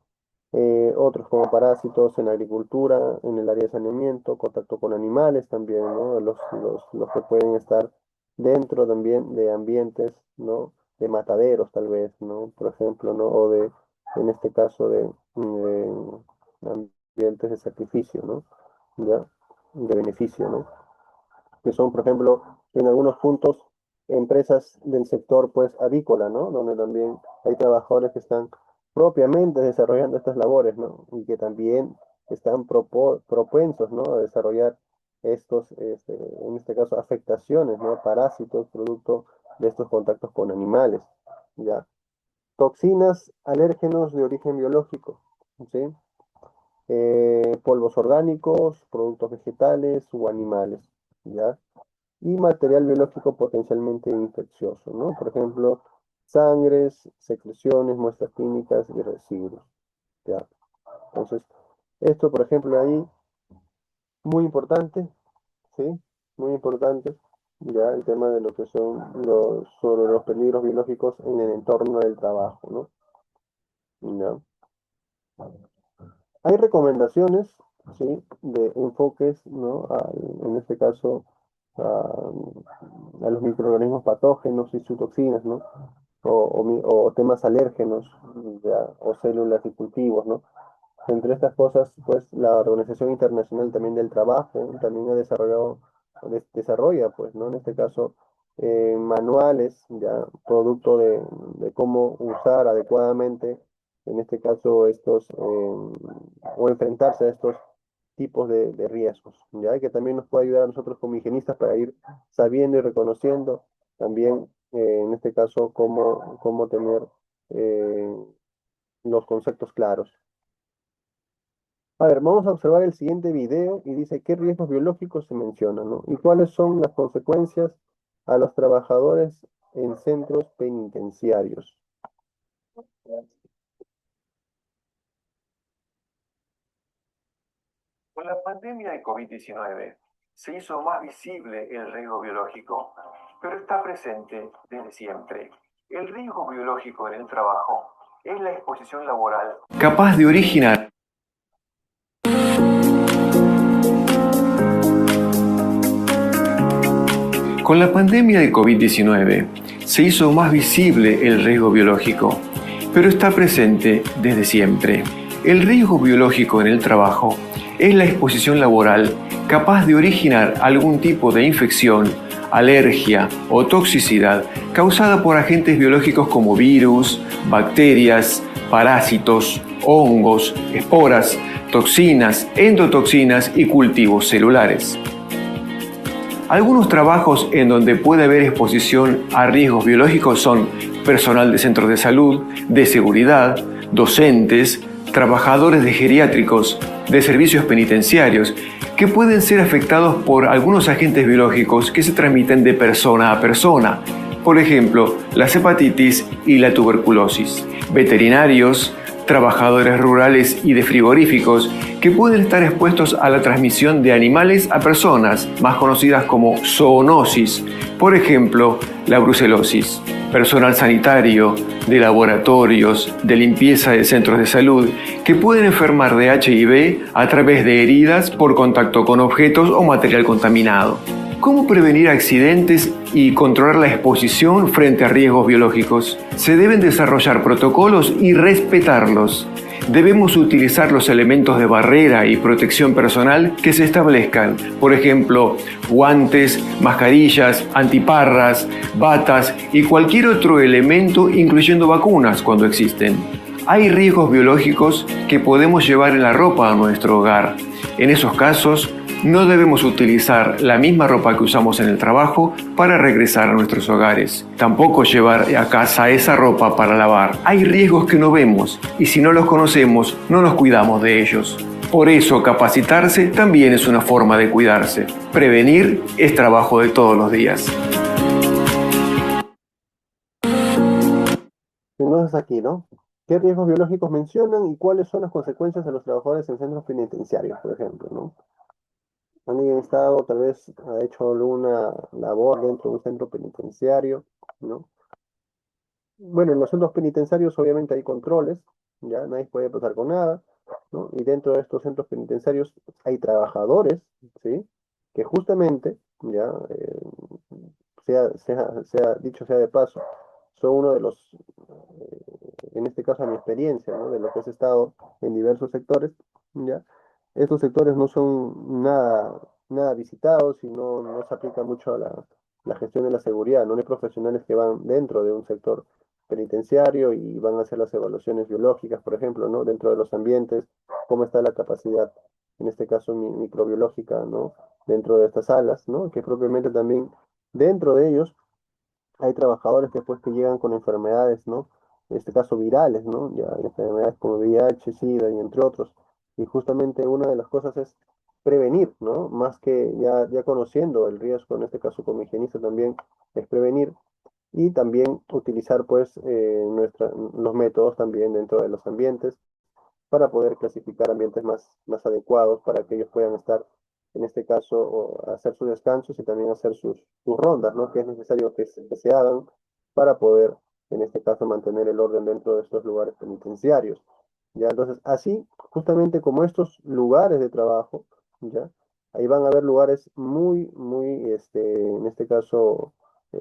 Otros como parásitos en agricultura, en el área de saneamiento, contacto con animales también, ¿no? Los que pueden estar dentro también de ambientes, ¿no? De mataderos tal vez, ¿no? Por ejemplo, ¿no? O de, en este caso, de ambientes de sacrificio, ¿no? ¿Ya? De beneficio, ¿no? Que son, por ejemplo, en algunos puntos, empresas del sector, pues, avícola, ¿no? Donde también hay trabajadores que están propiamente desarrollando estas labores, ¿no? Y que también están propensos, ¿no? A desarrollar estos, en este caso, afectaciones, ¿no? Parásitos, producto de estos contactos con animales, ¿ya? Toxinas, alérgenos de origen biológico, ¿sí? Polvos orgánicos, productos vegetales o animales, ¿ya? Y material biológico potencialmente infeccioso, ¿no? Por ejemplo, sangres, secreciones, muestras clínicas y residuos, ¿ya? Entonces, esto, por ejemplo, ahí, muy importante, ¿sí? Muy importante, ya el tema de lo que son sobre los peligros biológicos en el entorno del trabajo, ¿no? ¿Ya? Hay recomendaciones, ¿sí? De enfoques, ¿no? En este caso, a los microorganismos patógenos y sus toxinas, ¿no? O temas alérgenos, ya, o células y cultivos, ¿no? Entre estas cosas, pues la Organización Internacional también del Trabajo también ha desarrolla, pues, ¿no? En este caso, manuales, ya, producto de cómo usar adecuadamente, en este caso, o enfrentarse a estos tipos de riesgos, ya, que también nos puede ayudar a nosotros como higienistas para ir sabiendo y reconociendo también, en este caso, cómo tener eh, los conceptos claros. A ver, vamos a observar el siguiente video y dice qué riesgos biológicos se mencionan, ¿no? Y cuáles son las consecuencias a los trabajadores en centros penitenciarios. Con la pandemia de COVID-19 se hizo más visible el riesgo biológico, pero está presente desde siempre. El riesgo biológico en el trabajo es la exposición laboral capaz de originar. Con la pandemia de COVID-19 se hizo más visible el riesgo biológico, pero está presente desde siempre. El riesgo biológico en el trabajo es la exposición laboral capaz de originar algún tipo de infección, alergia o toxicidad causada por agentes biológicos como virus, bacterias, parásitos, hongos, esporas, toxinas, endotoxinas y cultivos celulares. Algunos trabajos en donde puede haber exposición a riesgos biológicos son personal de centros de salud, de seguridad, docentes, trabajadores de geriátricos, de servicios penitenciarios, que pueden ser afectados por algunos agentes biológicos que se transmiten de persona a persona, por ejemplo, la hepatitis y la tuberculosis. Veterinarios, trabajadores rurales y de frigoríficos que pueden estar expuestos a la transmisión de animales a personas, más conocidas como zoonosis, por ejemplo, la brucelosis. Personal sanitario, de laboratorios, de limpieza de centros de salud, que pueden enfermar de HIV a través de heridas por contacto con objetos o material contaminado. ¿Cómo prevenir accidentes y controlar la exposición frente a riesgos biológicos? Se deben desarrollar protocolos y respetarlos. Debemos utilizar los elementos de barrera y protección personal que se establezcan, por ejemplo, guantes, mascarillas, antiparras, batas y cualquier otro elemento, incluyendo vacunas cuando existen. Hay riesgos biológicos que podemos llevar en la ropa a nuestro hogar. En esos casos, no debemos utilizar la misma ropa que usamos en el trabajo para regresar a nuestros hogares. Tampoco llevar a casa esa ropa para lavar. Hay riesgos que no vemos y si no los conocemos, no nos cuidamos de ellos. Por eso, capacitarse también es una forma de cuidarse. Prevenir es trabajo de todos los días. Entonces aquí, ¿no? ¿Qué riesgos biológicos mencionan y cuáles son las consecuencias de los trabajadores en centros penitenciarios, por ejemplo, ¿no? ¿Han estado, tal vez, ha hecho alguna labor dentro de un centro penitenciario, ¿no? Bueno, en los centros penitenciarios obviamente hay controles, ya nadie puede pasar con nada, ¿no? Y dentro de estos centros penitenciarios hay trabajadores, ¿sí? Que justamente, ya, dicho sea de paso, son uno de los, en este caso a mi experiencia, ¿no? De lo que has estado en diversos sectores, ¿ya? Estos sectores no son nada visitados y no se aplica mucho a la gestión de la seguridad, ¿no? Hay profesionales que van dentro de un sector penitenciario y van a hacer las evaluaciones biológicas, por ejemplo, ¿no? Dentro de los ambientes, cómo está la capacidad, en este caso microbiológica, ¿no? Dentro de estas salas, ¿no? Que propiamente también dentro de ellos hay trabajadores que pues que llegan con enfermedades, ¿no? En este caso virales, ¿no? Ya enfermedades como VIH, SIDA y entre otros. Y justamente una de las cosas es prevenir, ¿no? Más que ya conociendo el riesgo, en este caso como higienista también, es prevenir y también utilizar pues los métodos también dentro de los ambientes para poder clasificar ambientes más adecuados para que ellos puedan estar, en este caso, o hacer sus descansos y también hacer sus rondas, ¿no? Que es necesario que se hagan para poder, en este caso, mantener el orden dentro de estos lugares penitenciarios. ¿Ya? Entonces, así, justamente como estos lugares de trabajo, ¿ya? Ahí van a haber lugares muy, en este caso,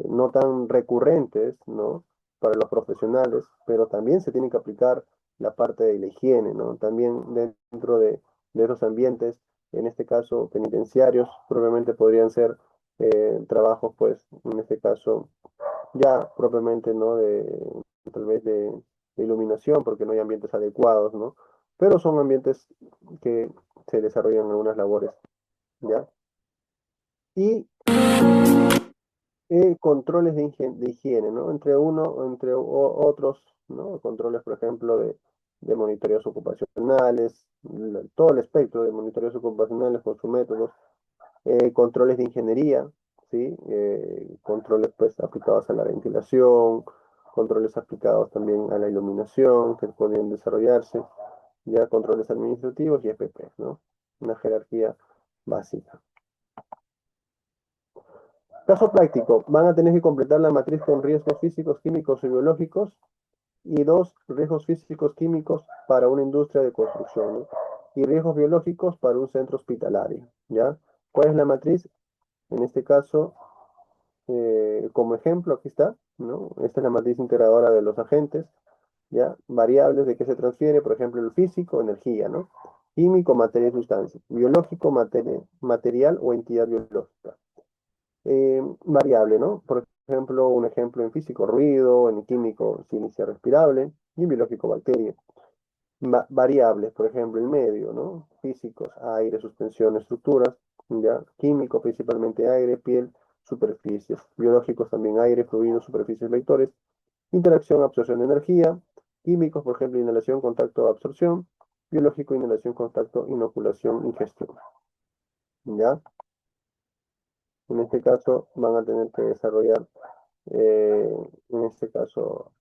no tan recurrentes, ¿no? Para los profesionales, pero también se tiene que aplicar la parte de la higiene, ¿no? También dentro de esos ambientes, en este caso penitenciarios, probablemente podrían ser trabajos, pues, en este caso, ya propiamente, ¿no? Tal vez de iluminación, porque no hay ambientes adecuados, ¿no? Pero son ambientes que se desarrollan algunas labores, ¿ya? Y controles de higiene, ¿no? Otros, ¿no? Controles, por ejemplo, de monitoreos ocupacionales, todo el espectro de monitoreos ocupacionales con sus métodos, controles de ingeniería, ¿sí? Controles, pues, aplicados a la ventilación, controles aplicados también a la iluminación, que pueden desarrollarse, ya controles administrativos y FP, ¿no? Una jerarquía básica. Caso práctico, van a tener que completar la matriz con riesgos físicos, químicos y biológicos y dos riesgos físicos químicos para una industria de construcción, ¿no? Y riesgos biológicos para un centro hospitalario, ¿ya? ¿Cuál es la matriz? En este caso, como ejemplo, aquí está, ¿no? Esta es la matriz integradora de los agentes, ¿ya? Variables de que se transfiere, por ejemplo, el físico, energía, ¿no? Químico, materia y sustancia. Biológico, material o entidad biológica. Variable, ¿no? Por ejemplo, un ejemplo en físico, ruido, en químico, ciencia respirable, y en biológico, bacteria. Variables, por ejemplo, el medio, ¿no? Físicos, aire, suspensión, estructuras, ¿ya? Químico, principalmente aire, piel, superficies. Biológicos también aire, fluidos, superficies, vectores. Interacción, absorción de energía. Químicos, por ejemplo, inhalación, contacto, absorción. Biológico, inhalación, contacto, inoculación, ingestión. ¿Ya? En este caso van a tener que desarrollar, en este caso,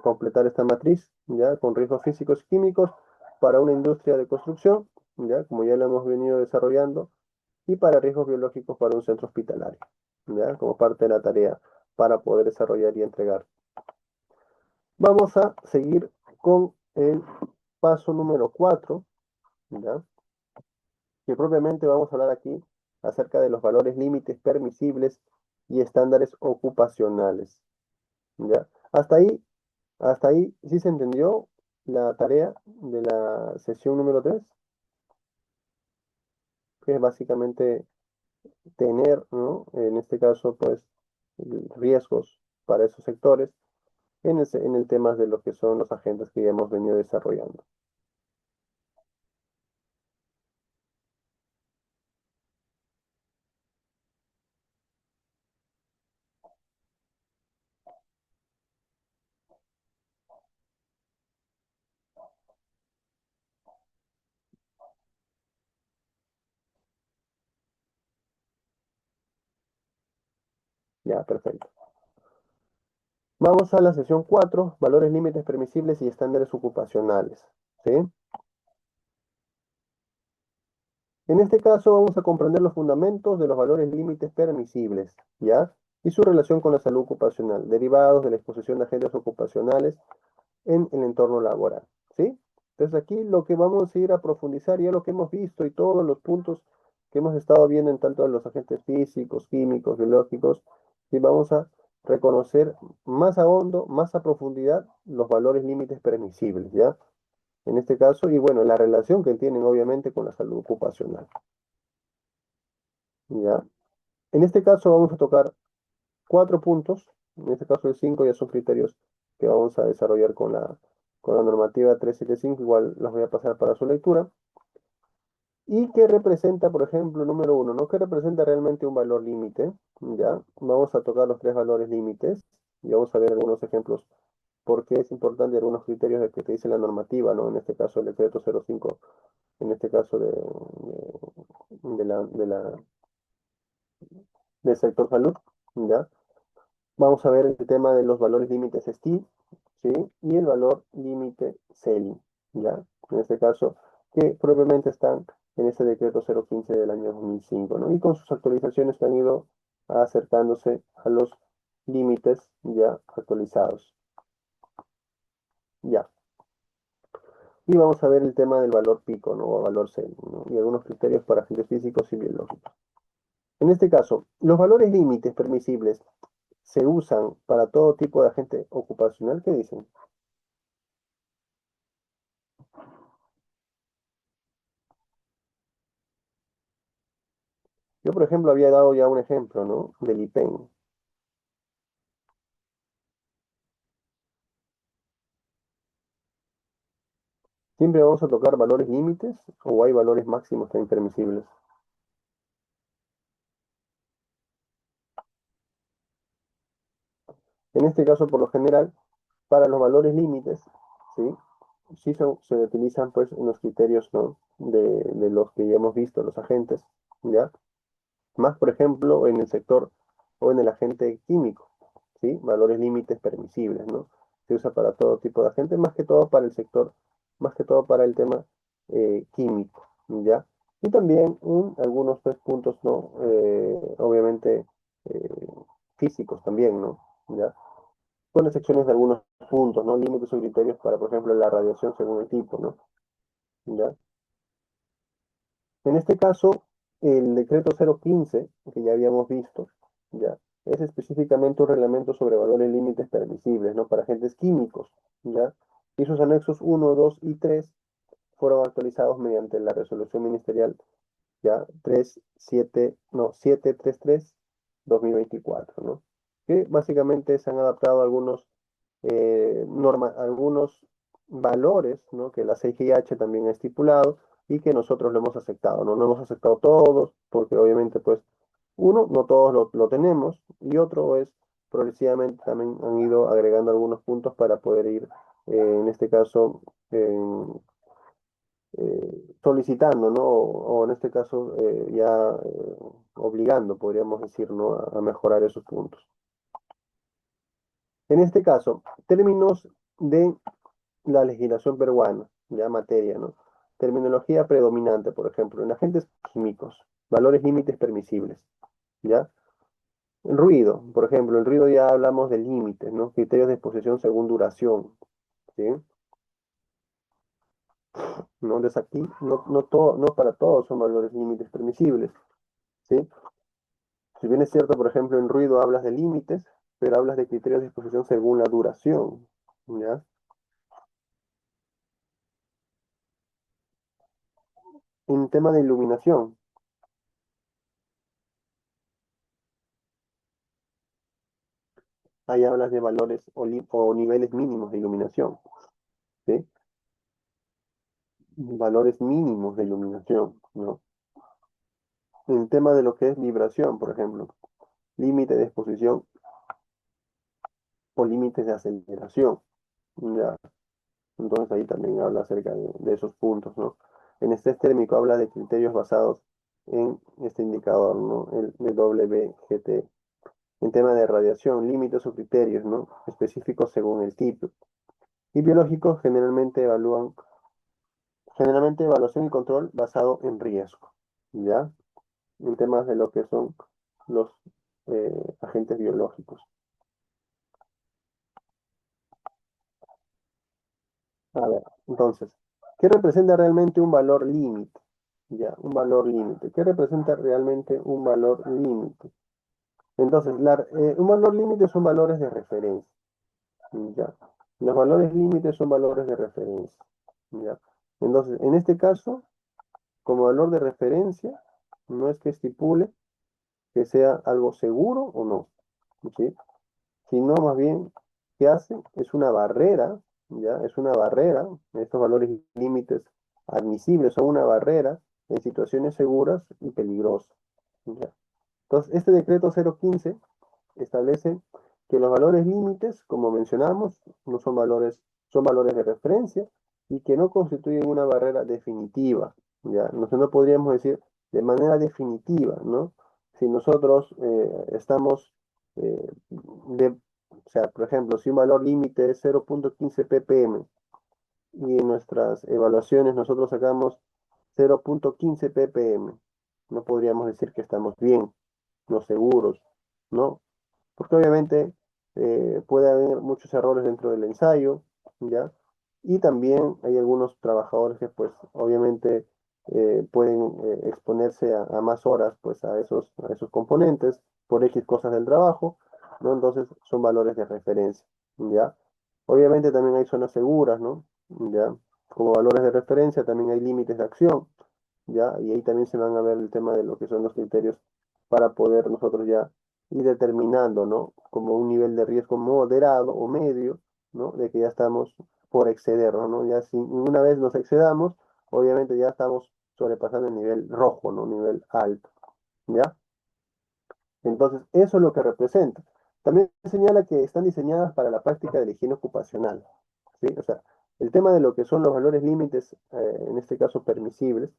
completar esta matriz, ¿ya? Con riesgos físicos y químicos para una industria de construcción, ¿ya? Como ya lo hemos venido desarrollando, y para riesgos biológicos para un centro hospitalario, ¿ya? Como parte de la tarea para poder desarrollar y entregar. Vamos a seguir con el paso número 4, ¿ya? Que propiamente vamos a hablar aquí acerca de los valores límites permisibles y estándares ocupacionales. ¿Ya? Hasta ahí, ¿sí se entendió la tarea de la sesión número 3? Que es básicamente tener, ¿no? En este caso, pues, riesgos para esos sectores en el tema de lo que son los agentes que ya hemos venido desarrollando. Ya, perfecto. Vamos a la sesión 4, valores límites permisibles y estándares ocupacionales. ¿Sí? En este caso vamos a comprender los fundamentos de los valores límites permisibles, ¿ya? Y su relación con la salud ocupacional, derivados de la exposición de agentes ocupacionales en el entorno laboral. ¿sí? Entonces aquí lo que vamos a ir a profundizar, ya lo que hemos visto y todos los puntos que hemos estado viendo en tanto de los agentes físicos, químicos, biológicos, y vamos a reconocer más a hondo, más a profundidad los valores límites permisibles, ¿ya? En este caso, y bueno, la relación que tienen obviamente con la salud ocupacional, ¿ya? En este caso vamos a tocar cuatro puntos, en este caso el cinco ya son criterios que vamos a desarrollar con la normativa 375, igual los voy a pasar para su lectura. ¿Y qué representa, por ejemplo, número uno, ¿no? ¿Qué representa realmente un valor límite? ¿Ya? Vamos a tocar los tres valores límites y vamos a ver algunos ejemplos por qué es importante algunos criterios de que te dice la normativa, ¿no? En este caso el decreto 05, en este caso de del sector salud, ¿ya? Vamos a ver el tema de los valores límites STI, ¿sí? Y el valor límite CELI, ¿ya? En este caso, que propiamente están en ese decreto 015 del año 2005, ¿no? Y con sus actualizaciones que han ido acercándose a los límites ya actualizados, ya. Y vamos a ver el tema del valor pico, ¿no? O valor CELI, ¿no? Y algunos criterios para agentes físicos y biológicos. En este caso, los valores límites permisibles se usan para todo tipo de agente ocupacional. ¿Qué dicen? Yo, por ejemplo, había dado ya un ejemplo, ¿no? Del IPEN. Siempre vamos a tocar valores límites o hay valores máximos también permisibles. En este caso, por lo general, para los valores límites, ¿sí? Sí se utilizan, pues, unos criterios, ¿no? De los que ya hemos visto, los agentes, ¿ya? Más, por ejemplo, en el sector o en el agente químico, ¿sí? Valores límites permisibles, ¿no? Se usa para todo tipo de agentes, más que todo para el sector, más que todo para el tema químico, ¿ya? Y también algunos pues, puntos, ¿no? Obviamente eh, físicos también, ¿no? ¿Ya? Con excepciones de algunos puntos, ¿no? Límites o criterios para, por ejemplo, la radiación según el tipo, ¿no? ¿Ya? En este caso, el decreto 015, que ya habíamos visto, ya, es específicamente un reglamento sobre valores límites permisibles, ¿no? Para agentes químicos, ¿ya? Y sus anexos uno, 2 y 3 fueron actualizados mediante la resolución ministerial, ya, 733-2024, ¿no? Que básicamente se han adaptado algunos valores, ¿no? Que la CIGH también ha estipulado y que nosotros lo hemos aceptado, ¿no? No hemos aceptado todos, porque obviamente, pues, uno, no todos lo tenemos, y otro es, progresivamente también han ido agregando algunos puntos para poder ir, en este caso, solicitando, ¿no? O en este caso, ya obligando, podríamos decir, ¿no? A mejorar esos puntos. En este caso, términos de la legislación peruana, ya materia, ¿no? Terminología predominante, por ejemplo, en agentes químicos, valores límites permisibles, ¿ya? El ruido, por ejemplo, el ruido ya hablamos de límites, ¿no? Criterios de exposición según duración, ¿sí? ¿No? Entonces aquí no para todos son valores límites permisibles, ¿sí? Si bien es cierto, por ejemplo, en ruido hablas de límites, pero hablas de criterios de exposición según la duración, ¿ya? En tema de iluminación, ahí hablas de valores o niveles mínimos de iluminación, ¿sí? Valores mínimos de iluminación, ¿no? En tema de lo que es vibración, por ejemplo, límite de exposición o límites de aceleración, ¿ya? Entonces ahí también habla acerca de esos puntos, ¿no? En estrés térmico habla de criterios basados en este indicador, ¿no? El WGT. En tema de radiación, límites o criterios, ¿no? Específicos según el tipo. Y biológicos generalmente evaluación y control basado en riesgo, ¿ya? En temas de lo que son los agentes biológicos. A ver, entonces, ¿qué representa realmente un valor límite? Ya, un valor límite. ¿Qué representa realmente un valor límite? Entonces, un valor límite son valores de referencia. Ya. Los valores límites son valores de referencia. Ya. Entonces, en este caso, como valor de referencia, no es que estipule que sea algo seguro o no, ¿sí? Sino más bien, ¿qué hace? Es una barrera, ¿ya? Es una barrera, estos valores límites admisibles son una barrera en situaciones seguras y peligrosas, ¿ya? Entonces, este decreto 015 establece que los valores límites, como mencionamos, no son valores, son valores de referencia y que no constituyen una barrera definitiva, ¿ya? Nosotros no podríamos decir de manera definitiva, ¿no? Si nosotros estamos, o sea, por ejemplo, si un valor límite es 0.15 ppm y en nuestras evaluaciones nosotros sacamos 0.15 ppm, no podríamos decir que estamos bien, no seguros, ¿no? Porque obviamente puede haber muchos errores dentro del ensayo, ¿ya? Y también hay algunos trabajadores que pues obviamente pueden exponerse a más horas pues a esos componentes por X cosas del trabajo, ¿no? Entonces son valores de referencia, ¿ya? Obviamente también hay zonas seguras, ¿no? ¿Ya? Como valores de referencia también hay límites de acción, ¿ya? Y ahí también se van a ver el tema de lo que son los criterios para poder nosotros ya ir determinando, ¿no? Como un nivel de riesgo moderado o medio, ¿no? De que ya estamos por excedernos, ¿no? Ya si una vez nos excedamos, obviamente ya estamos sobrepasando el nivel rojo, ¿no? Nivel alto, ¿ya? Entonces, eso es lo que representa. También señala que están diseñadas para la práctica de la higiene ocupacional, ¿sí? O sea, el tema de lo que son los valores límites, en este caso permisibles,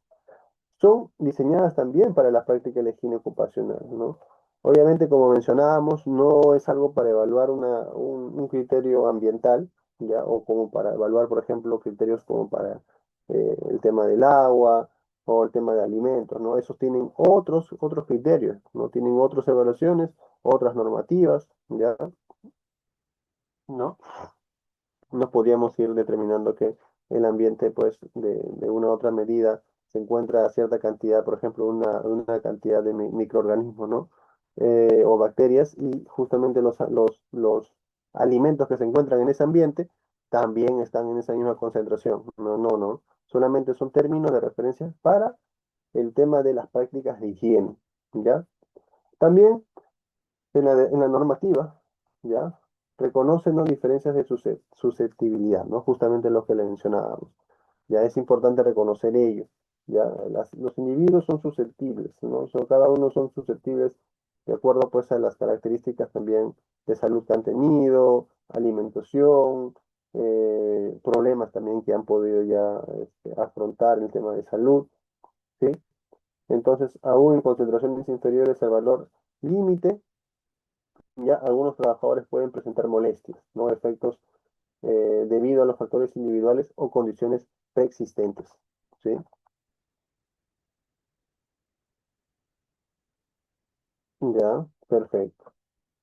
son diseñadas también para la práctica de la higiene ocupacional, ¿no? Obviamente, como mencionábamos, no es algo para evaluar un criterio ambiental, ¿ya? O como para evaluar, por ejemplo, criterios como para el tema del agua o el tema de alimentos, ¿no? Esos tienen otros criterios, ¿no? Tienen otras evaluaciones, otras normativas, ¿ya? ¿No? No podríamos ir determinando que el ambiente, pues, de una u otra medida se encuentra a cierta cantidad, por ejemplo, una cantidad de microorganismos, ¿no? O bacterias, y justamente los alimentos que se encuentran en ese ambiente también están en esa misma concentración. No, no, no. Solamente son términos de referencia para el tema de las prácticas de higiene, ¿ya? También en la normativa, ¿ya? Reconocen las diferencias de susceptibilidad, ¿no? Justamente lo que le mencionábamos. Ya es importante reconocer ello, ¿ya? Los individuos son susceptibles, ¿no? Cada uno son susceptibles de acuerdo, pues, a las características también de salud que han tenido, alimentación, problemas también que han podido ya afrontar el tema de salud, ¿sí? Entonces, aún en concentraciones inferiores al valor límite, ya algunos trabajadores pueden presentar molestias, ¿no? Efectos debido a los factores individuales o condiciones preexistentes, ¿sí? Ya, perfecto,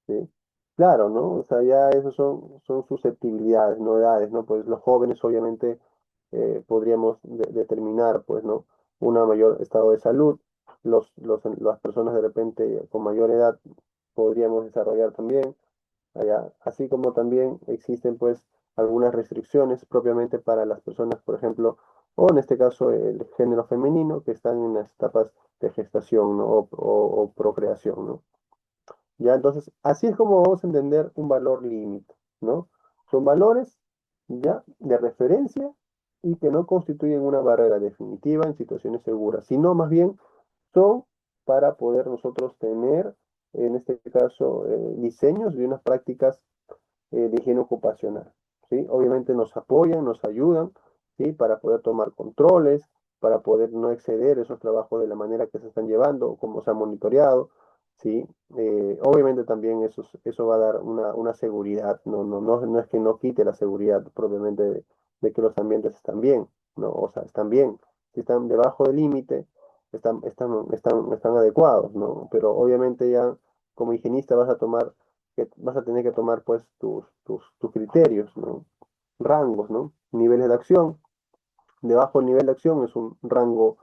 ¿sí? Claro, ¿no? O sea, ya esos son susceptibilidades, novedades, ¿no? Pues los jóvenes obviamente podríamos determinar, pues, ¿no? Un mayor estado de salud, las personas de repente con mayor edad podríamos desarrollar también. Allá, así como también existen pues algunas restricciones propiamente para las personas, por ejemplo, o en este caso el género femenino que están en las etapas de gestación, ¿no? O procreación, ¿no? Ya, entonces, así es como vamos a entender un valor límite, ¿no? Son valores ya de referencia y que no constituyen una barrera definitiva en situaciones seguras, sino más bien son para poder nosotros tener, en este caso, diseños de unas prácticas de higiene ocupacional, ¿sí? Obviamente nos apoyan, nos ayudan, ¿sí? Para poder tomar controles, para poder no exceder esos trabajos de la manera que se están llevando o como se ha monitoreado, ¿sí? Obviamente también eso va a dar una seguridad, no es que no quite la seguridad propiamente de que los ambientes están bien, ¿no? O sea, están bien, si están debajo del límite, están adecuados, ¿no? Pero obviamente ya como higienista vas a tener que tomar pues tus criterios, ¿no? rangos, ¿no? Niveles de acción. Debajo del nivel de acción es un rango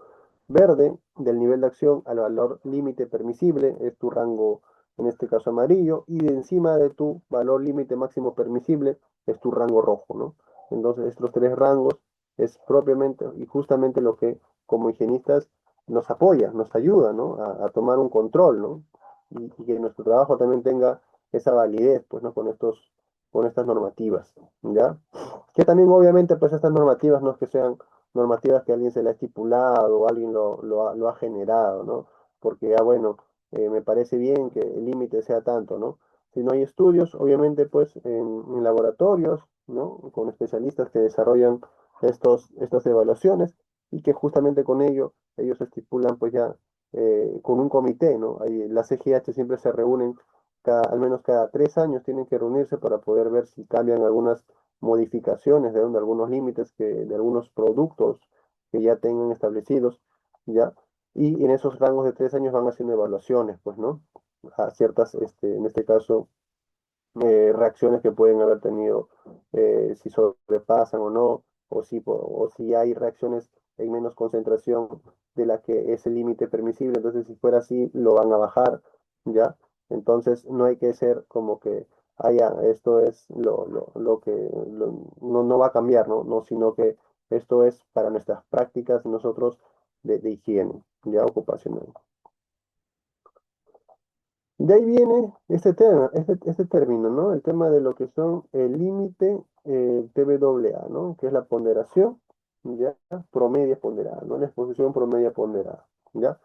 verde, del nivel de acción al valor límite permisible es tu rango, en este caso amarillo, y de encima de tu valor límite máximo permisible es tu rango rojo, ¿no? Entonces estos tres rangos es propiamente y justamente lo que como higienistas nos apoya, nos ayuda, ¿no? A tomar un control, ¿no? Y que nuestro trabajo también tenga esa validez, pues, ¿no? Con estas normativas, ¿ya? Que también obviamente pues estas normativas no es que sean normativas que alguien se le ha estipulado o alguien lo ha generado, ¿no? Porque ya bueno, me parece bien que el límite sea tanto, ¿no? Si no hay estudios, obviamente pues en laboratorios, ¿no? Con especialistas que desarrollan estas evaluaciones y que justamente con ello ellos estipulan pues ya con un comité, ¿no? Ahí, las CGH siempre se reúnen al menos cada 3 años tienen que reunirse para poder ver si cambian algunas modificaciones de algunos límites de algunos productos que ya tengan establecidos, ¿ya? Y en esos rangos de 3 años van haciendo evaluaciones, pues, ¿no? A ciertas, en este caso, reacciones que pueden haber tenido, si sobrepasan o no, o si hay reacciones en menos concentración de la que es el límite permisible, entonces si fuera así, lo van a bajar, ¿ya? Entonces no hay que ser como que, ah, ya, esto es lo que no va a cambiar, ¿no? No, sino que esto es para nuestras prácticas nosotros de higiene, ya ocupacional. De ahí viene este tema, este término, ¿no? El tema de lo que son el límite TWA, ¿no? Que es la ponderación, ¿ya? Promedia ponderada, ¿no? La exposición promedia ponderada, ¿ya?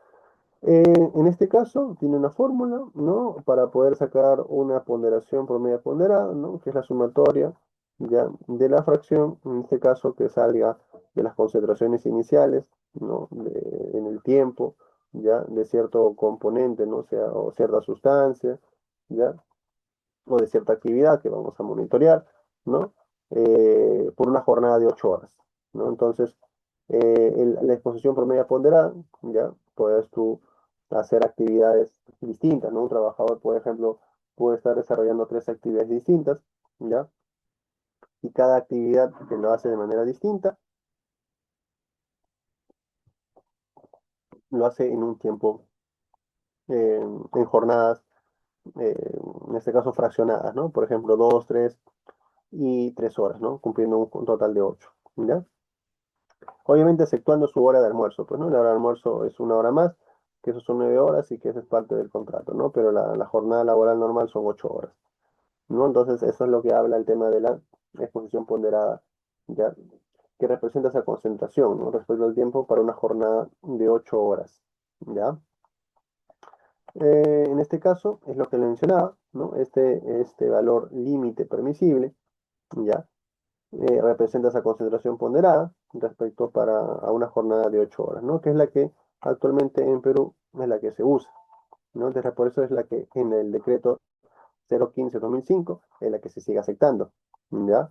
En este caso, tiene una fórmula, ¿no? Para poder sacar una ponderación promedia ponderada, ¿no? Que es la sumatoria, ¿ya? De la fracción, en este caso, que salga de las concentraciones iniciales, ¿no? En el tiempo, ¿ya? De cierto componente, ¿no? O cierta sustancia, ¿ya? O de cierta actividad que vamos a monitorear, ¿no? Por una jornada de 8 horas, ¿no? Entonces, la exposición promedia ponderada, ¿ya? Puedes tú hacer actividades distintas, ¿no? Un trabajador, por ejemplo, puede estar desarrollando 3 actividades distintas, ¿ya? Y cada actividad que lo hace de manera distinta, lo hace en un tiempo, en jornadas, en este caso fraccionadas, ¿no? Por ejemplo, 2, 3 y 3 horas, ¿no? Cumpliendo un total de 8, ¿ya? Obviamente exceptuando su hora de almuerzo, pues, ¿no? La hora de almuerzo es una hora más, que eso son 9 horas y que eso es parte del contrato, ¿no? Pero la jornada laboral normal son 8 horas, ¿no? Entonces eso es lo que habla el tema de la exposición ponderada, ¿ya? Que representa esa concentración, ¿no? Respecto al tiempo para una jornada de 8 horas, ¿ya? En este caso es lo que le mencionaba, ¿no? Este valor límite permisible, ¿ya? Representa esa concentración ponderada respecto a una jornada de 8 horas, ¿no? Que es la que actualmente en Perú es la que se usa, ¿no? Entonces, por eso es la que en el decreto 015/2005 es la que se sigue aceptando, ¿ya?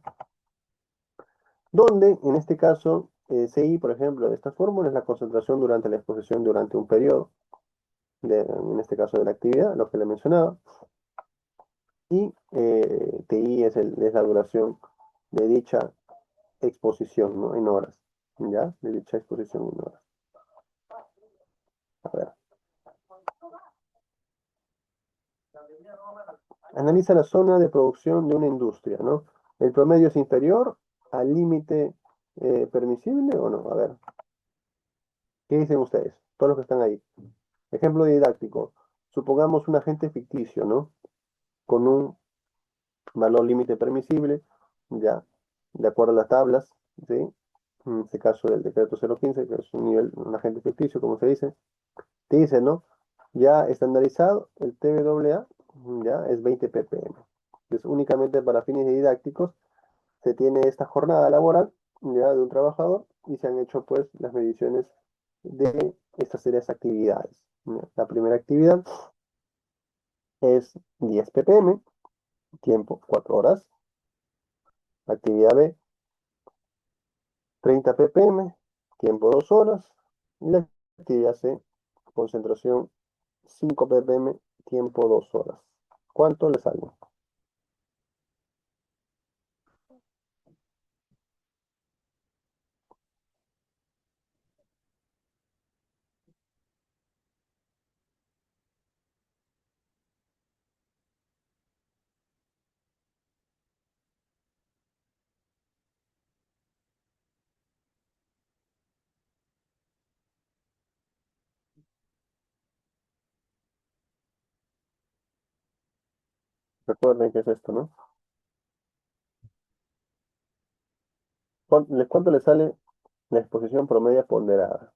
Donde, en este caso, CI, por ejemplo, de esta fórmula es la concentración durante la exposición durante un periodo, en este caso de la actividad, lo que le mencionaba, y TI es la duración de dicha exposición, ¿no? En horas, ¿ya? De dicha exposición en horas. A ver. Analiza la zona de producción de una industria, ¿no? ¿El promedio es inferior al límite permisible o no? A ver, ¿qué dicen ustedes? Todos los que están ahí. Ejemplo didáctico. Supongamos un agente ficticio, ¿no? Con un valor límite permisible, ya, de acuerdo a las tablas, ¿sí? En este caso del decreto 015, que es un agente ficticio, como se dice. Te dice, ¿no? Ya estandarizado, el TWA ya es 20 ppm. Entonces, únicamente para fines didácticos se tiene esta jornada laboral ya de un trabajador y se han hecho pues las mediciones de estas tres actividades, ¿no? La primera actividad es 10 ppm, tiempo 4 horas. La actividad B, 30 ppm, tiempo 2 horas. Y la actividad C, concentración 5 ppm, tiempo 2 horas. ¿Cuánto le sale? Recuerden que es esto, ¿no? ¿Cuánto le sale la exposición promedia ponderada?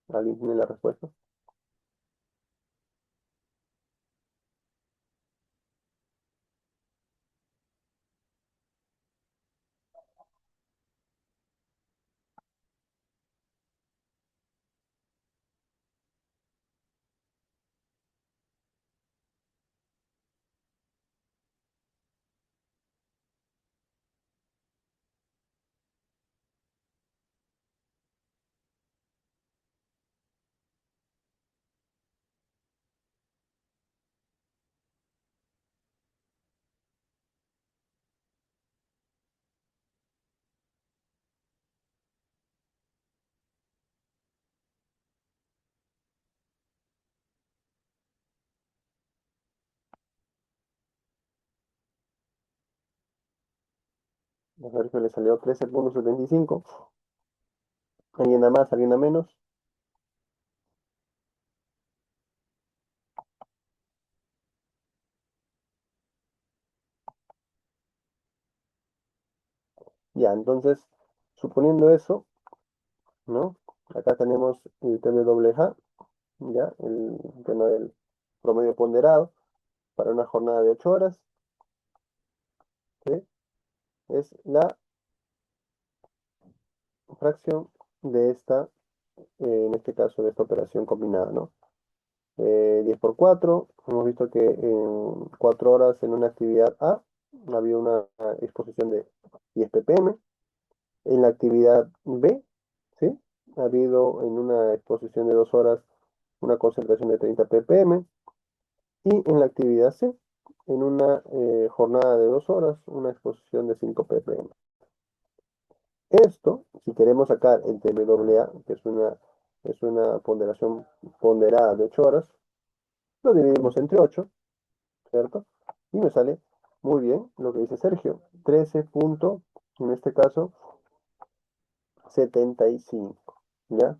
¿Alguien tiene la respuesta? A Sergio le salió 13,75. ¿Alguien da más? ¿Alguien da menos? Ya, entonces, suponiendo eso, ¿no? Acá tenemos el TWA, ya, el tema del promedio ponderado para una jornada de 8 horas, que es la fracción de esta, en este caso de esta operación combinada, ¿no? 10 por 4, hemos visto que en 4 horas en una actividad A había una exposición de 10 ppm, en la actividad B, ¿sí? Ha habido en una exposición de 2 horas una concentración de 30 ppm, y en la actividad C, en una jornada de 2 horas, una exposición de 5 ppm. Esto, si queremos sacar el TWA, que es una ponderación ponderada de 8 horas, lo dividimos entre 8, ¿cierto? Y me sale muy bien lo que dice Sergio, 13 punto, en este caso, 75, ¿ya?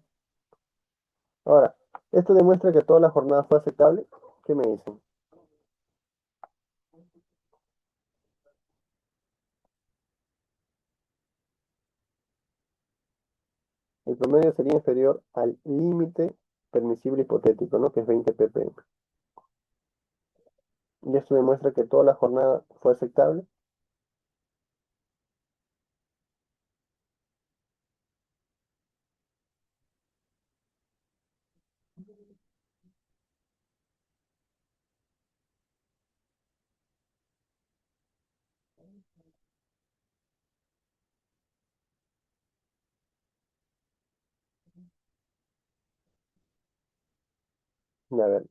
Ahora, esto demuestra que toda la jornada fue aceptable. ¿Qué me dicen? El promedio sería inferior al límite permisible hipotético, ¿no? Que es 20 ppm. Y esto demuestra que toda la jornada fue aceptable. A ver,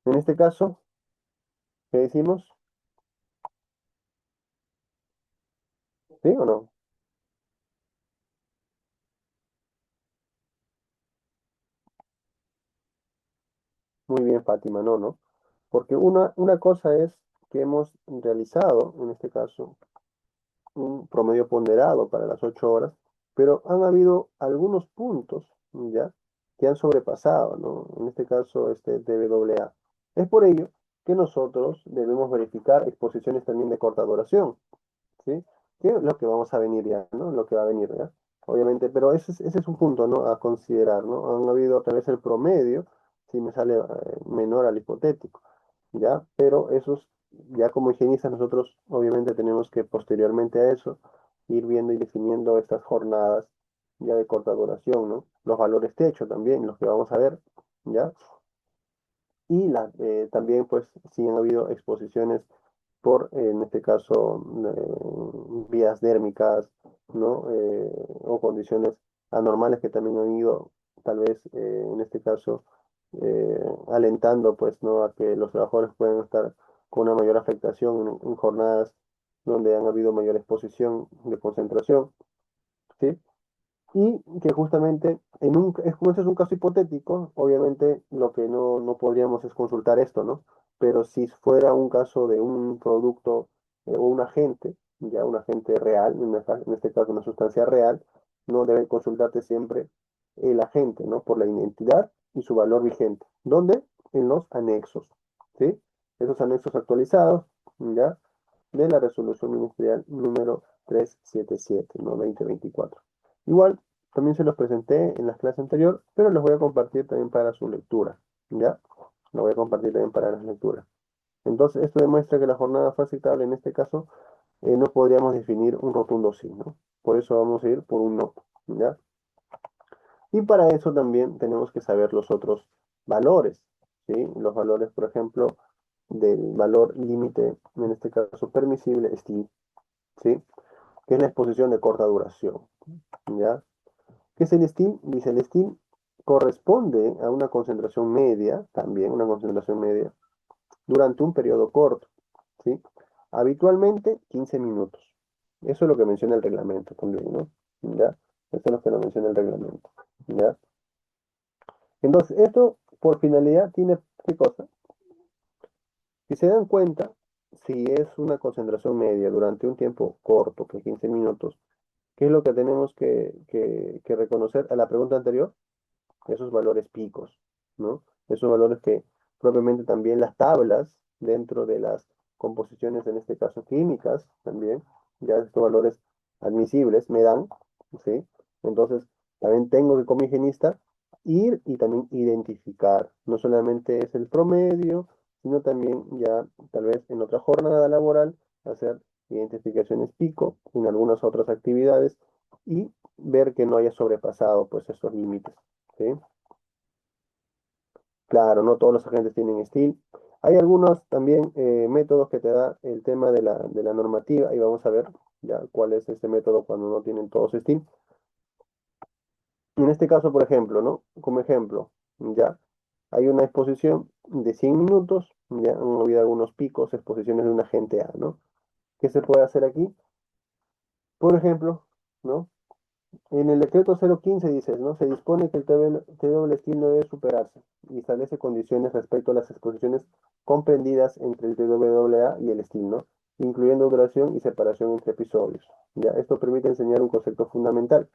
en este caso, ¿qué decimos? ¿Sí o no? Muy bien, Fátima, no, ¿no? Porque una cosa es que hemos realizado, en este caso, un promedio ponderado para las 8 horas, pero han habido algunos puntos, ¿ya? Que han sobrepasado, ¿no? En este caso, este DWA. Es por ello que nosotros debemos verificar exposiciones también de corta duración, ¿sí? Que es lo que vamos a venir ya, ¿no? Lo que va a venir ya. Obviamente, pero ese es un punto, ¿no? A considerar, ¿no? Han habido tal vez el promedio, si me sale menor al hipotético, ¿ya? Pero esos, ya como higienistas, nosotros obviamente tenemos que posteriormente a eso ir viendo y definiendo estas jornadas ya de corta duración, ¿no? Los valores techo también, los que vamos a ver, ¿ya? Y también, pues, sí han habido exposiciones por, en este caso, vías dérmicas, ¿no? O condiciones anormales que también han ido, tal vez, en este caso, alentando, pues, ¿no? A que los trabajadores puedan estar con una mayor afectación en jornadas donde han habido mayor exposición de concentración, ¿sí? Y que justamente, como este es un caso hipotético, obviamente lo que no podríamos es consultar esto, ¿no? Pero si fuera un caso de un producto o un agente, ya un agente real, en este caso una sustancia real, no debe consultarte siempre el agente, ¿no? Por la identidad y su valor vigente. ¿Dónde? En los anexos, ¿sí? Esos anexos actualizados, ¿ya? De la resolución ministerial número 377, ¿no? 2024. Igual, también se los presenté en la clase anterior, pero los voy a compartir también para su lectura, ¿ya? Lo voy a compartir también para las lecturas. Entonces, esto demuestra que la jornada fase estable, en este caso, no podríamos definir un rotundo sí, ¿no? Por eso vamos a ir por un no, ¿ya? Y para eso también tenemos que saber los otros valores, ¿sí? Los valores, por ejemplo, del valor límite, en este caso permisible, STIL, ¿sí? Que es la exposición de corta duración, ¿ya? ¿Qué es el STIL? Dice, el STIL corresponde a una concentración media, también una concentración media, durante un periodo corto, ¿sí? Habitualmente 15 minutos. Eso es lo que menciona el reglamento también, ¿no? ¿Ya? Eso es lo que lo menciona el reglamento, ¿ya? Entonces, esto por finalidad tiene, ¿qué cosa? Si se dan cuenta, si es una concentración media durante un tiempo corto, que 15 minutos, ¿qué es lo que tenemos que reconocer a la pregunta anterior? Esos valores picos, ¿no? Esos valores que propiamente también las tablas dentro de las composiciones, en este caso químicas, también, ya estos valores admisibles me dan, ¿sí? Entonces, también tengo que como higienista ir y también identificar, no solamente es el promedio, sino también ya tal vez en otra jornada laboral hacer identificaciones pico en algunas otras actividades y ver que no haya sobrepasado pues esos límites. ¿Sí? Claro, no todos los agentes tienen STIL. Hay algunos también métodos que te da el tema de la normativa y vamos a ver ya cuál es este método cuando no tienen todos STIL. En este caso, por ejemplo, ¿no? Como ejemplo, ya hay una exposición de 100 minutos, ya han habido algunos picos, exposiciones de un agente A, ¿no? ¿Qué se puede hacer aquí? Por ejemplo, ¿no? En el decreto 015 dice, ¿no? Se dispone que el TW steel no debe superarse y establece condiciones respecto a las exposiciones comprendidas entre el TWA y el steel, ¿no? Incluyendo duración y separación entre episodios. ¿Ya? Esto permite enseñar un concepto fundamental.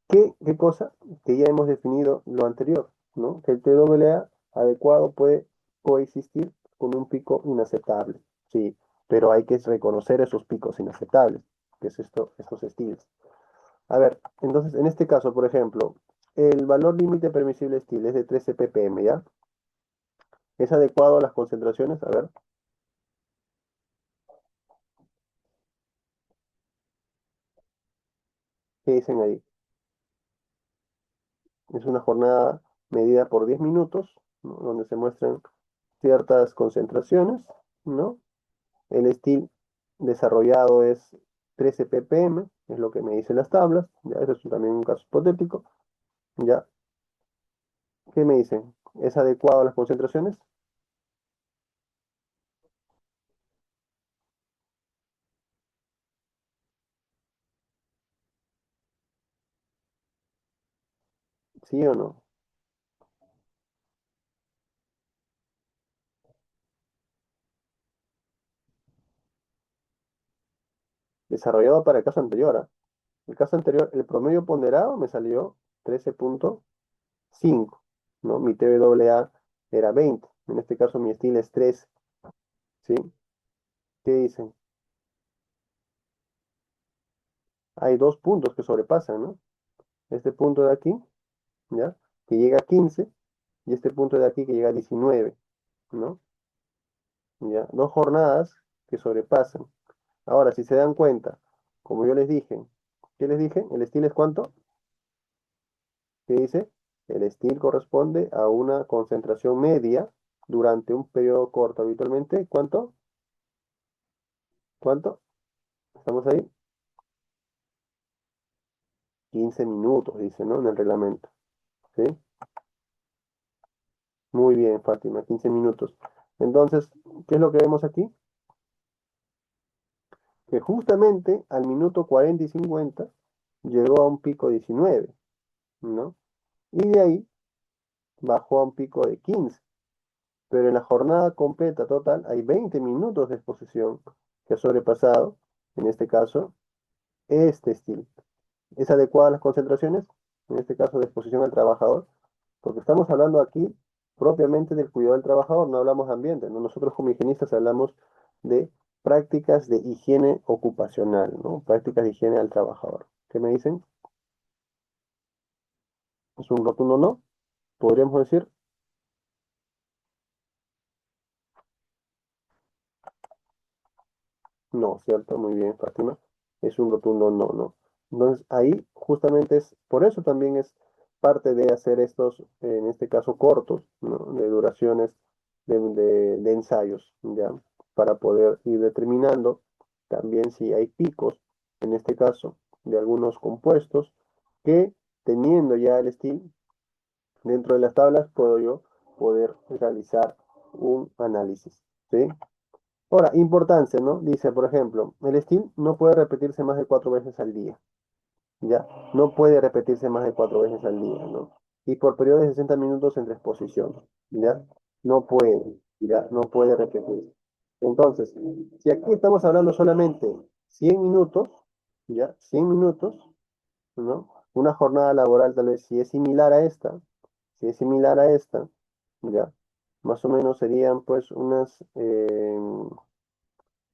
¿Qué cosa? Que ya hemos definido lo anterior, ¿no? Que el TWA adecuado puede coexistir con un pico inaceptable, sí, pero hay que reconocer esos picos inaceptables, que es esto, estos estilos. A ver, entonces en este caso, por ejemplo, el valor límite permisible estil es de 13 ppm, ¿ya? ¿Es adecuado a las concentraciones? A ver, ¿qué dicen ahí? Es una jornada medida por 10 minutos, ¿no? Donde se muestran ciertas concentraciones, ¿no? El estil desarrollado es 13 ppm, es lo que me dicen las tablas, ¿ya? Eso es también un caso hipotético, ¿ya? ¿Qué me dicen? ¿Es adecuado a las concentraciones? ¿Sí o no? Desarrollado para el caso anterior, ¿ah? El caso anterior, el promedio ponderado me salió 13,5, ¿no? Mi TWA era 20. En este caso mi estilo es 13, ¿sí? ¿Qué dicen? Hay dos puntos que sobrepasan, ¿no? Este punto de aquí, ¿ya? Que llega a 15 y este punto de aquí que llega a 19, ¿no? ¿Ya? Dos jornadas que sobrepasan. Ahora, si se dan cuenta, como yo les dije, ¿qué les dije? ¿El estilo es cuánto? ¿Qué dice? El steel corresponde a una concentración media durante un periodo corto, habitualmente. ¿Cuánto? ¿Cuánto? ¿Estamos ahí? 15 minutos, dice, ¿no? En el reglamento. ¿Sí? Muy bien, Fátima, 15 minutos. Entonces, ¿qué es lo que vemos aquí? Que justamente al minuto 40 y 50 llegó a un pico 19, ¿no? Y de ahí bajó a un pico de 15. Pero en la jornada completa total hay 20 minutos de exposición que ha sobrepasado En este caso, este estilo. ¿Es adecuada a las concentraciones? En este caso, de exposición al trabajador, porque estamos hablando aquí propiamente del cuidado del trabajador, no hablamos de ambiente, ¿no? Nosotros como higienistas hablamos de prácticas de higiene ocupacional, ¿no? Prácticas de higiene al trabajador. ¿Qué me dicen? ¿Es un rotundo no? Podríamos decir, no, ¿cierto? Muy bien, Fátima. Es un rotundo no, no. Entonces, ahí justamente es, por eso también es parte de hacer estos, en este caso, cortos, ¿no? De duraciones de ensayos, ¿ya? Para poder ir determinando también si hay picos, en este caso, de algunos compuestos que teniendo ya el estilo dentro de las tablas, puedo yo poder realizar un análisis, ¿sí? Ahora, importancia, ¿no? Dice, por ejemplo, el estilo no puede repetirse más de 4 veces al día, ¿ya? No puede repetirse más de 4 veces al día, ¿no? Y por periodo de 60 minutos entre exposiciones, ¿ya? No puede, ¿ya? No puede repetirse. Entonces, si aquí estamos hablando solamente 100 minutos, ¿ya? 100 minutos, ¿no? Una jornada laboral tal vez si es similar a esta, si es similar a esta, ¿ya? Más o menos serían pues con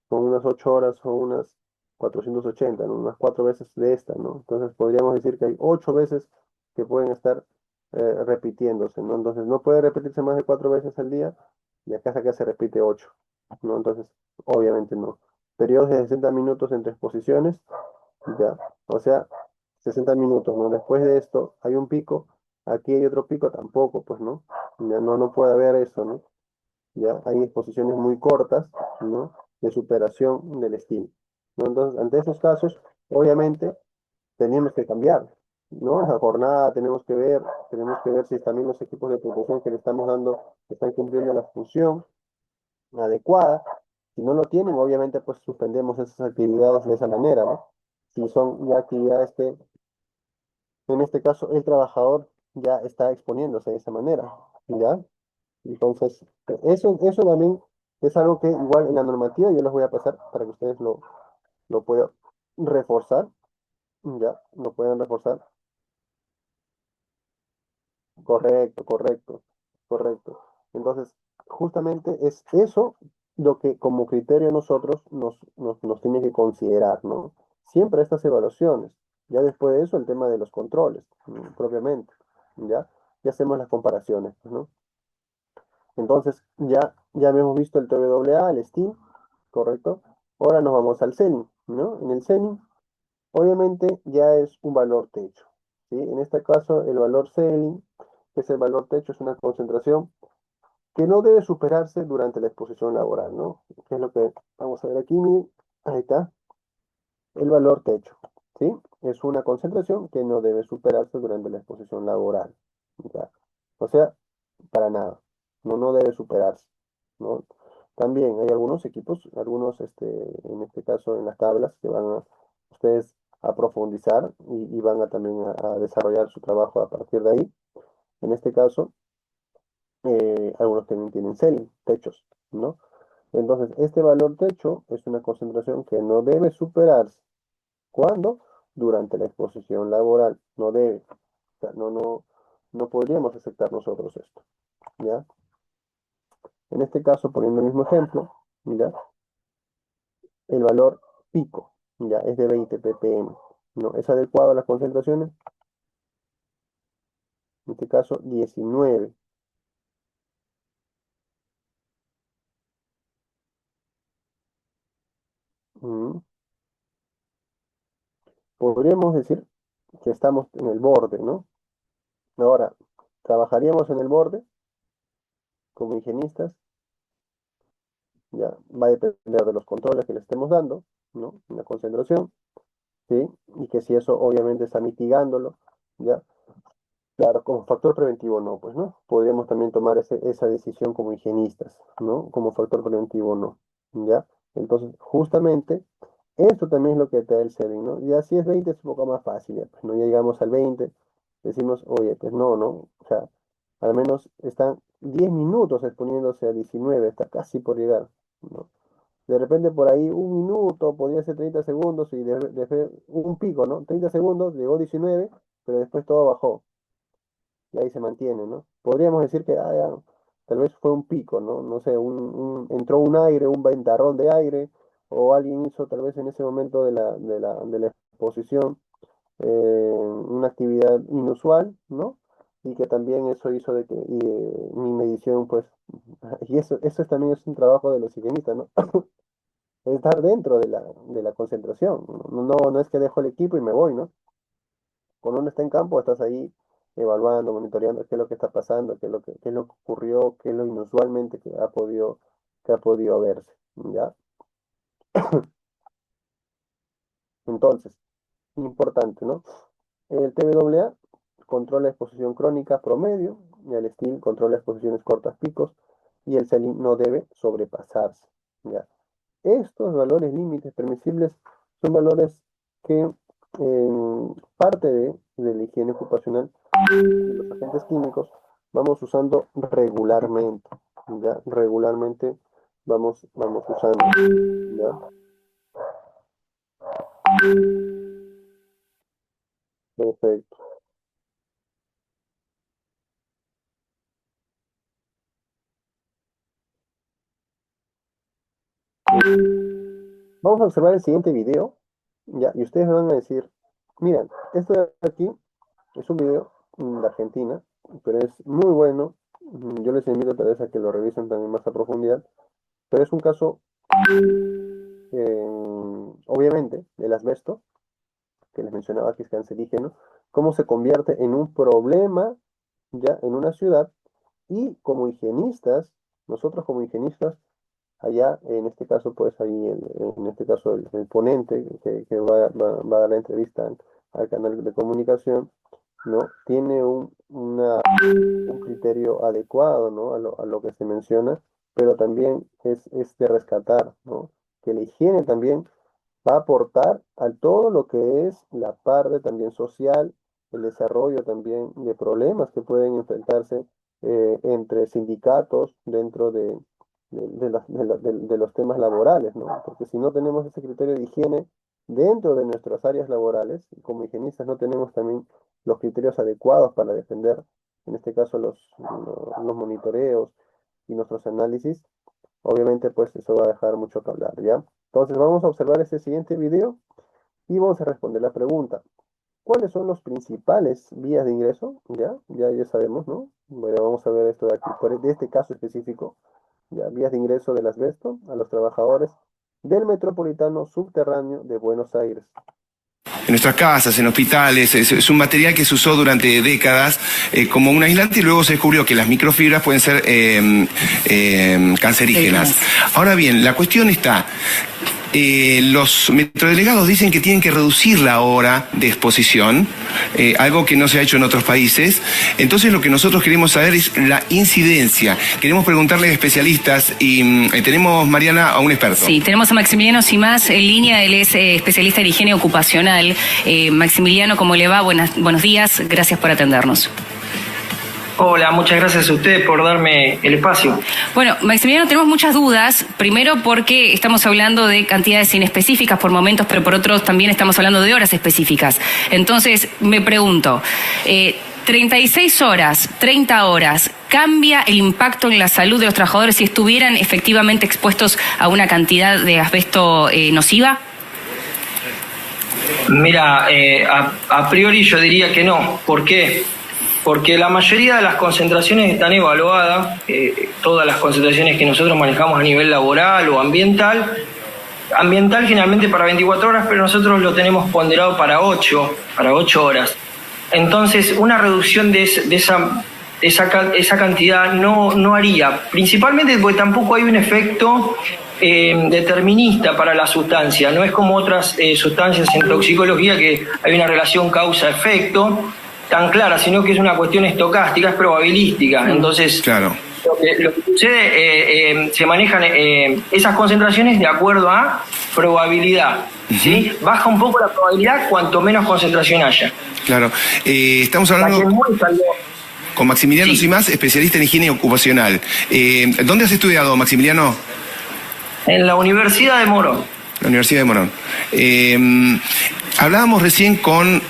unas 8 horas o unas 480, ¿no? Unas 4 veces de esta, ¿no? Entonces podríamos decir que hay 8 veces que pueden estar repitiéndose, ¿no? Entonces no puede repetirse más de 4 veces al día y acá se repite 8, ¿no? Entonces, obviamente no. Periodos de 60 minutos entre exposiciones, ya. O sea, 60 minutos, ¿no? Después de esto hay un pico, aquí hay otro pico, tampoco, pues, ¿no? Ya no puede haber eso, ¿no? Ya hay exposiciones muy cortas, ¿no? De superación del estilo, ¿no? Entonces, ante esos casos, obviamente, tenemos que cambiar, ¿no? La jornada tenemos que ver si también los equipos de protección que le estamos dando están cumpliendo la función adecuada. Si no lo tienen, obviamente, pues suspendemos esas actividades de esa manera, ¿no? Si son ya actividades que, en este caso, el trabajador ya está exponiéndose de esa manera, ¿ya? Entonces, eso también es algo que igual en la normativa yo les voy a pasar para que ustedes lo puedan reforzar, ya, lo puedan reforzar. Correcto, correcto, correcto. Entonces, justamente es eso lo que como criterio nosotros nos tiene que considerar, ¿no? Siempre estas evaluaciones. Ya después de eso, el tema de los controles, propiamente, ¿ya? Ya hacemos las comparaciones, pues, ¿no? Entonces, ya hemos visto el TWA, el STEAM, ¿correcto? Ahora nos vamos al CENI, ¿no? En el CENI, obviamente, ya es un valor techo, ¿sí? En este caso, el valor CENI, que es el valor techo, es una concentración que no debe superarse durante la exposición laboral, ¿no? Que es lo que vamos a ver aquí, miren, ahí está, el valor techo, ¿sí? Es una concentración que no debe superarse durante la exposición laboral, ¿ya? O sea, para nada, no debe superarse, ¿no? También hay algunos equipos, algunos, en este caso, en las tablas, que van a ustedes a profundizar y van a también a desarrollar su trabajo a partir de ahí. En este caso, algunos también tienen ceiling, techos, ¿no? Entonces, este valor techo es una concentración que no debe superarse. ¿Cuándo? Durante la exposición laboral. No debe. O sea, no podríamos aceptar nosotros esto, ¿ya? En este caso, poniendo el mismo ejemplo, mira, el valor pico, ya, es de 20 ppm, ¿no? ¿Es adecuado a las concentraciones? En este caso, 19. Mm. Podríamos decir que estamos en el borde, ¿no? Ahora, trabajaríamos en el borde como higienistas, ya va a depender de los controles que le estemos dando, ¿no? La concentración, ¿sí? Y que si eso obviamente está mitigándolo, ya. Claro, como factor preventivo no, pues, ¿no? Podríamos también tomar esa decisión como higienistas, ¿no? Como factor preventivo no, ¿ya? Entonces, justamente, esto también es lo que te da el setting, ¿no? Ya si es 20 es un poco más fácil, ya, pues no ya llegamos al 20, decimos, oye, pues no, o sea, al menos están 10 minutos exponiéndose a 19, está casi por llegar, ¿no? De repente por ahí 1 minuto, podría ser 30 segundos y un pico, ¿no? 30 segundos, llegó 19, pero después todo bajó y ahí se mantiene, ¿no? Podríamos decir que ya, tal vez fue un pico, ¿no? No sé, entró un aire, un ventarrón de aire, o alguien hizo tal vez en ese momento de la exposición una actividad inusual, ¿no? Y que también eso hizo de que mi medición, pues, y eso también es un trabajo de los higienistas, ¿no? Estar dentro de la concentración. No es que dejo el equipo y me voy, ¿no? Cuando uno está en campo, estás ahí evaluando, monitoreando qué es lo que está pasando, qué es lo que ocurrió, qué es lo inusualmente que ha podido verse, ¿ya? Entonces, importante, ¿no? El TWA controla la exposición crónica promedio, y el STIL controla exposiciones cortas picos, y el CELIN no debe sobrepasarse, ¿ya? Estos valores límites permisibles son valores que parte de la higiene ocupacional de los agentes químicos vamos usando regularmente, ¿ya? Regularmente vamos usando, ¿ya? Perfecto. Vamos a observar el siguiente video, ¿ya? Y ustedes me van a decir, miren, esto de aquí es un video de Argentina, pero es muy bueno. Yo les invito tal vez a que lo revisen también más a profundidad, pero es un caso, obviamente, del asbesto, que les mencionaba que es cancerígeno, cómo se convierte en un problema ya en una ciudad, y como higienistas, nosotros como higienistas, allá, en este caso, pues ahí, en este caso, el ponente que va a dar la entrevista al canal de comunicación, ¿no? Tiene un criterio adecuado, ¿no? A lo que se menciona, pero también es de rescatar, ¿no? Que la higiene también va a aportar a todo lo que es la parte también social, el desarrollo también de problemas que pueden enfrentarse entre sindicatos dentro de los temas laborales, ¿no? Porque si no tenemos ese criterio de higiene dentro de nuestras áreas laborales, como higienistas no tenemos también los criterios adecuados para defender, en este caso, los monitoreos y nuestros análisis, obviamente pues eso va a dejar mucho que hablar, ¿ya? Entonces vamos a observar este siguiente video y vamos a responder la pregunta. ¿Cuáles son los principales vías de ingreso? Ya sabemos, ¿no? Bueno, vamos a ver esto de aquí, de este caso específico, ya, vías de ingreso del asbesto a los trabajadores del Metropolitano Subterráneo de Buenos Aires. En nuestras casas, en hospitales, es un material que se usó durante décadas como un aislante y luego se descubrió que las microfibras pueden ser cancerígenas. Ahora bien, la cuestión está, los metrodelegados dicen que tienen que reducir la hora de exposición, algo que no se ha hecho en otros países. Entonces lo que nosotros queremos saber es la incidencia. Queremos preguntarle a especialistas y tenemos, Mariana, a un experto. Sí, tenemos a Maximiliano Simás en línea, él es especialista en higiene ocupacional. Maximiliano, ¿cómo le va? Buenos días, gracias por atendernos. Hola, muchas gracias a usted por darme el espacio. Bueno, Maximiliano, tenemos muchas dudas. Primero porque estamos hablando de cantidades inespecíficas por momentos, pero por otros también estamos hablando de horas específicas. Entonces, me pregunto, 36 horas, 30 horas, ¿cambia el impacto en la salud de los trabajadores si estuvieran efectivamente expuestos a una cantidad de asbesto nociva? Mira, a priori yo diría que no. ¿Por qué? Porque la mayoría de las concentraciones están evaluadas, todas las concentraciones que nosotros manejamos a nivel laboral o ambiental generalmente para 24 horas, pero nosotros lo tenemos ponderado para 8 horas. Entonces, una reducción de esa cantidad no haría, principalmente porque tampoco hay un efecto determinista para la sustancia. No es como otras sustancias en toxicología que hay una relación causa-efecto tan clara, sino que es una cuestión estocástica, es probabilística. Entonces, claro, lo que sucede, se manejan esas concentraciones de acuerdo a probabilidad. ¿Sí? Baja un poco la probabilidad cuanto menos concentración haya. Claro. Estamos hablando con Maximiliano Simás, especialista en higiene ocupacional. ¿Dónde has estudiado, Maximiliano? En la Universidad de Morón. La Universidad de Morón. Hablábamos recién con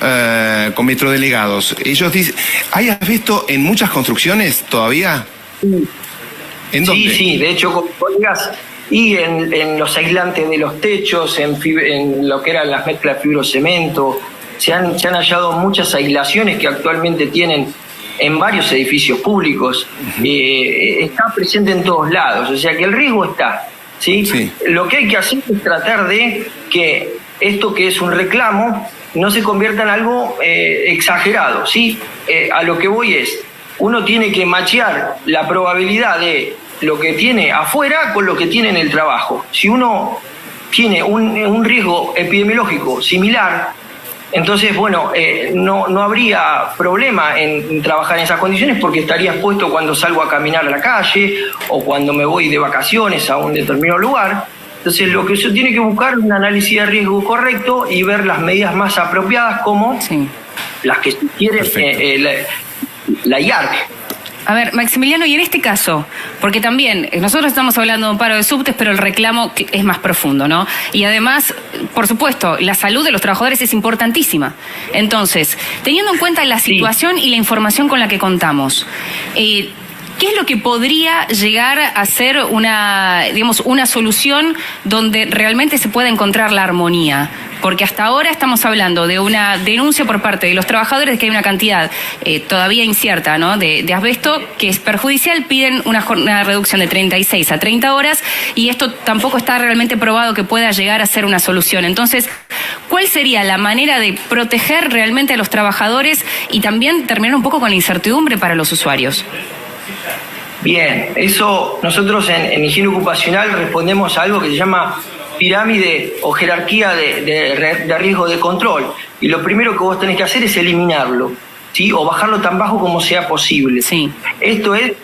metrodelegados. Ellos dicen, ¿hay asbesto en muchas construcciones todavía? ¿En dónde? Sí, de hecho, con colegas, y en los aislantes de los techos, en lo que eran las mezclas de fibrocemento, se han hallado muchas aislaciones que actualmente tienen en varios edificios públicos. Está presente en todos lados, o sea que el riesgo está. ¿Sí? Sí. Lo que hay que hacer es tratar de que esto que es un reclamo no se convierta en algo exagerado, ¿sí? A lo que voy es, uno tiene que machear la probabilidad de lo que tiene afuera con lo que tiene en el trabajo. Si uno tiene un riesgo epidemiológico similar, entonces, bueno, no habría problema en trabajar en esas condiciones porque estaría expuesto cuando salgo a caminar a la calle o cuando me voy de vacaciones a un determinado lugar. Entonces, lo que se tiene que buscar es un análisis de riesgo correcto y ver las medidas más apropiadas como las que sugiere la IARC. A ver, Maximiliano, y en este caso, porque también nosotros estamos hablando de un paro de subtes, pero el reclamo es más profundo, ¿no? Y además, por supuesto, la salud de los trabajadores es importantísima. Entonces, teniendo en cuenta la situación y la información con la que contamos, ¿qué es lo que podría llegar a ser una solución donde realmente se pueda encontrar la armonía? Porque hasta ahora estamos hablando de una denuncia por parte de los trabajadores de que hay una cantidad todavía incierta, ¿no?, de asbesto que es perjudicial. Piden una reducción de 36 a 30 horas y esto tampoco está realmente probado que pueda llegar a ser una solución. Entonces, ¿cuál sería la manera de proteger realmente a los trabajadores y también terminar un poco con la incertidumbre para los usuarios? Bien, eso nosotros en higiene ocupacional respondemos a algo que se llama pirámide o jerarquía de riesgo de control. Y lo primero que vos tenés que hacer es eliminarlo, ¿sí? O bajarlo tan bajo como sea posible. Sí. Esto es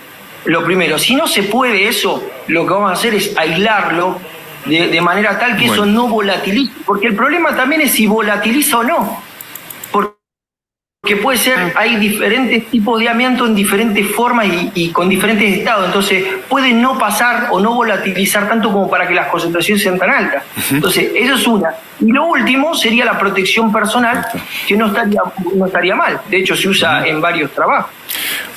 lo primero. Si no se puede eso, lo que vamos a hacer es aislarlo de manera tal que eso no volatilice. Porque el problema también es si volatiliza o no. Porque puede ser, hay diferentes tipos de amianto en diferentes formas y con diferentes estados. Entonces, puede no pasar o no volatilizar tanto como para que las concentraciones sean tan altas. Entonces, eso es una. Y lo último sería la protección personal, que no estaría mal. De hecho, se usa en varios trabajos.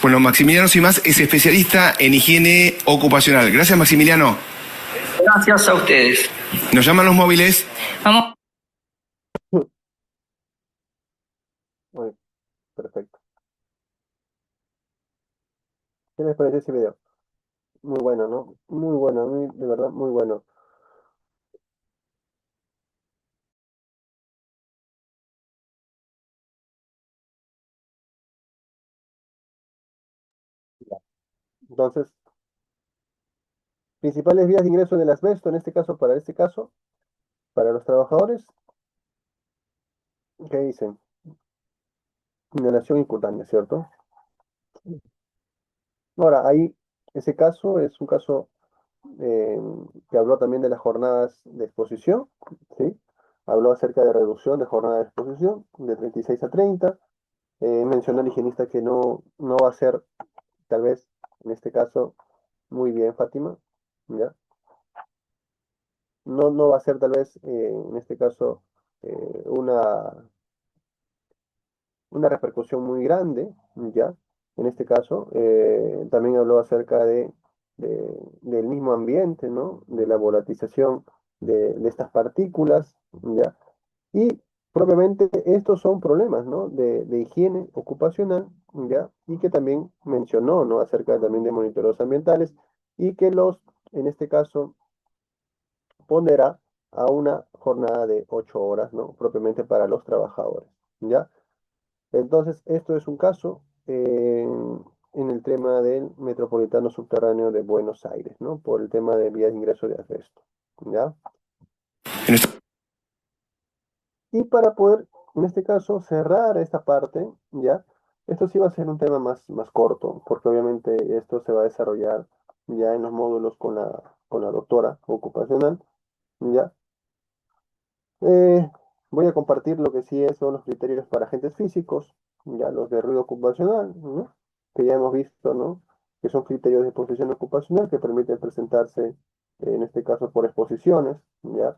Bueno, Maximiliano Simas es especialista en higiene ocupacional. Gracias, Maximiliano. Gracias a ustedes. Nos llaman los móviles. Vamos. Perfecto. ¿Qué les parece ese video? Muy bueno, ¿no? Muy bueno, de verdad, muy bueno. Entonces, principales vías de ingreso del asbesto, en este caso, para los trabajadores, ¿qué dicen? Inhalación y cutánea, ¿cierto? Ahora, ahí, ese caso es un caso que habló también de las jornadas de exposición, ¿sí? Habló acerca de reducción de jornada de exposición de 36 a 30. Mencionó el higienista que no va a ser, tal vez, en este caso, muy bien, Fátima, ¿ya? No va a ser, tal vez, en este caso, una repercusión muy grande, ¿ya? En este caso, también habló acerca del mismo ambiente, ¿no? De la volatilización de estas partículas, ¿ya? Y propiamente estos son problemas, ¿no? De higiene ocupacional, ¿ya? Y que también mencionó, ¿no? Acerca también de monitoreos ambientales y que en este caso, pondrá a una jornada de 8 horas, ¿no? Propiamente para los trabajadores, ¿ya? Entonces, esto es un caso en el tema del metropolitano subterráneo de Buenos Aires, ¿no? Por el tema de vías de ingreso de asbesto, ¿ya? Y para poder, en este caso, cerrar esta parte, ¿ya? Esto sí va a ser un tema más corto, porque obviamente esto se va a desarrollar ya en los módulos con la doctora ocupacional, ¿ya? Voy a compartir lo que sí son los criterios para agentes físicos, ya los de ruido ocupacional, ¿no? Que ya hemos visto, ¿no? Que son criterios de posición ocupacional que permiten presentarse en este caso por exposiciones, ¿ya?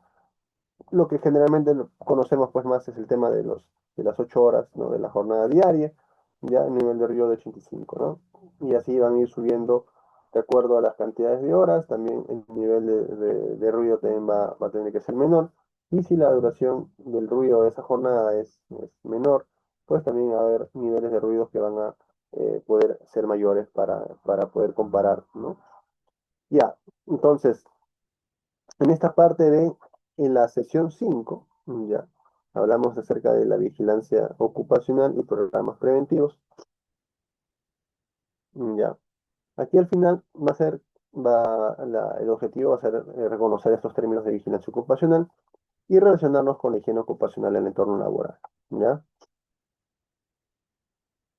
Lo que generalmente conocemos pues más es el tema de las 8 horas, ¿no? De la jornada diaria, ya a nivel de ruido de 85, ¿no? Y así van a ir subiendo de acuerdo a las cantidades de horas, también el nivel de ruido también va a tener que ser menor, y si la duración del ruido de esa jornada es menor, pues también va a haber niveles de ruido que van a poder ser mayores para poder comparar, ¿no? Ya, entonces, en esta parte en la sesión 5 ya, hablamos acerca de la vigilancia ocupacional y programas preventivos, ya. Aquí al final el objetivo va a ser reconocer estos términos de vigilancia ocupacional y relacionarnos con la higiene ocupacional en el entorno laboral, ¿ya?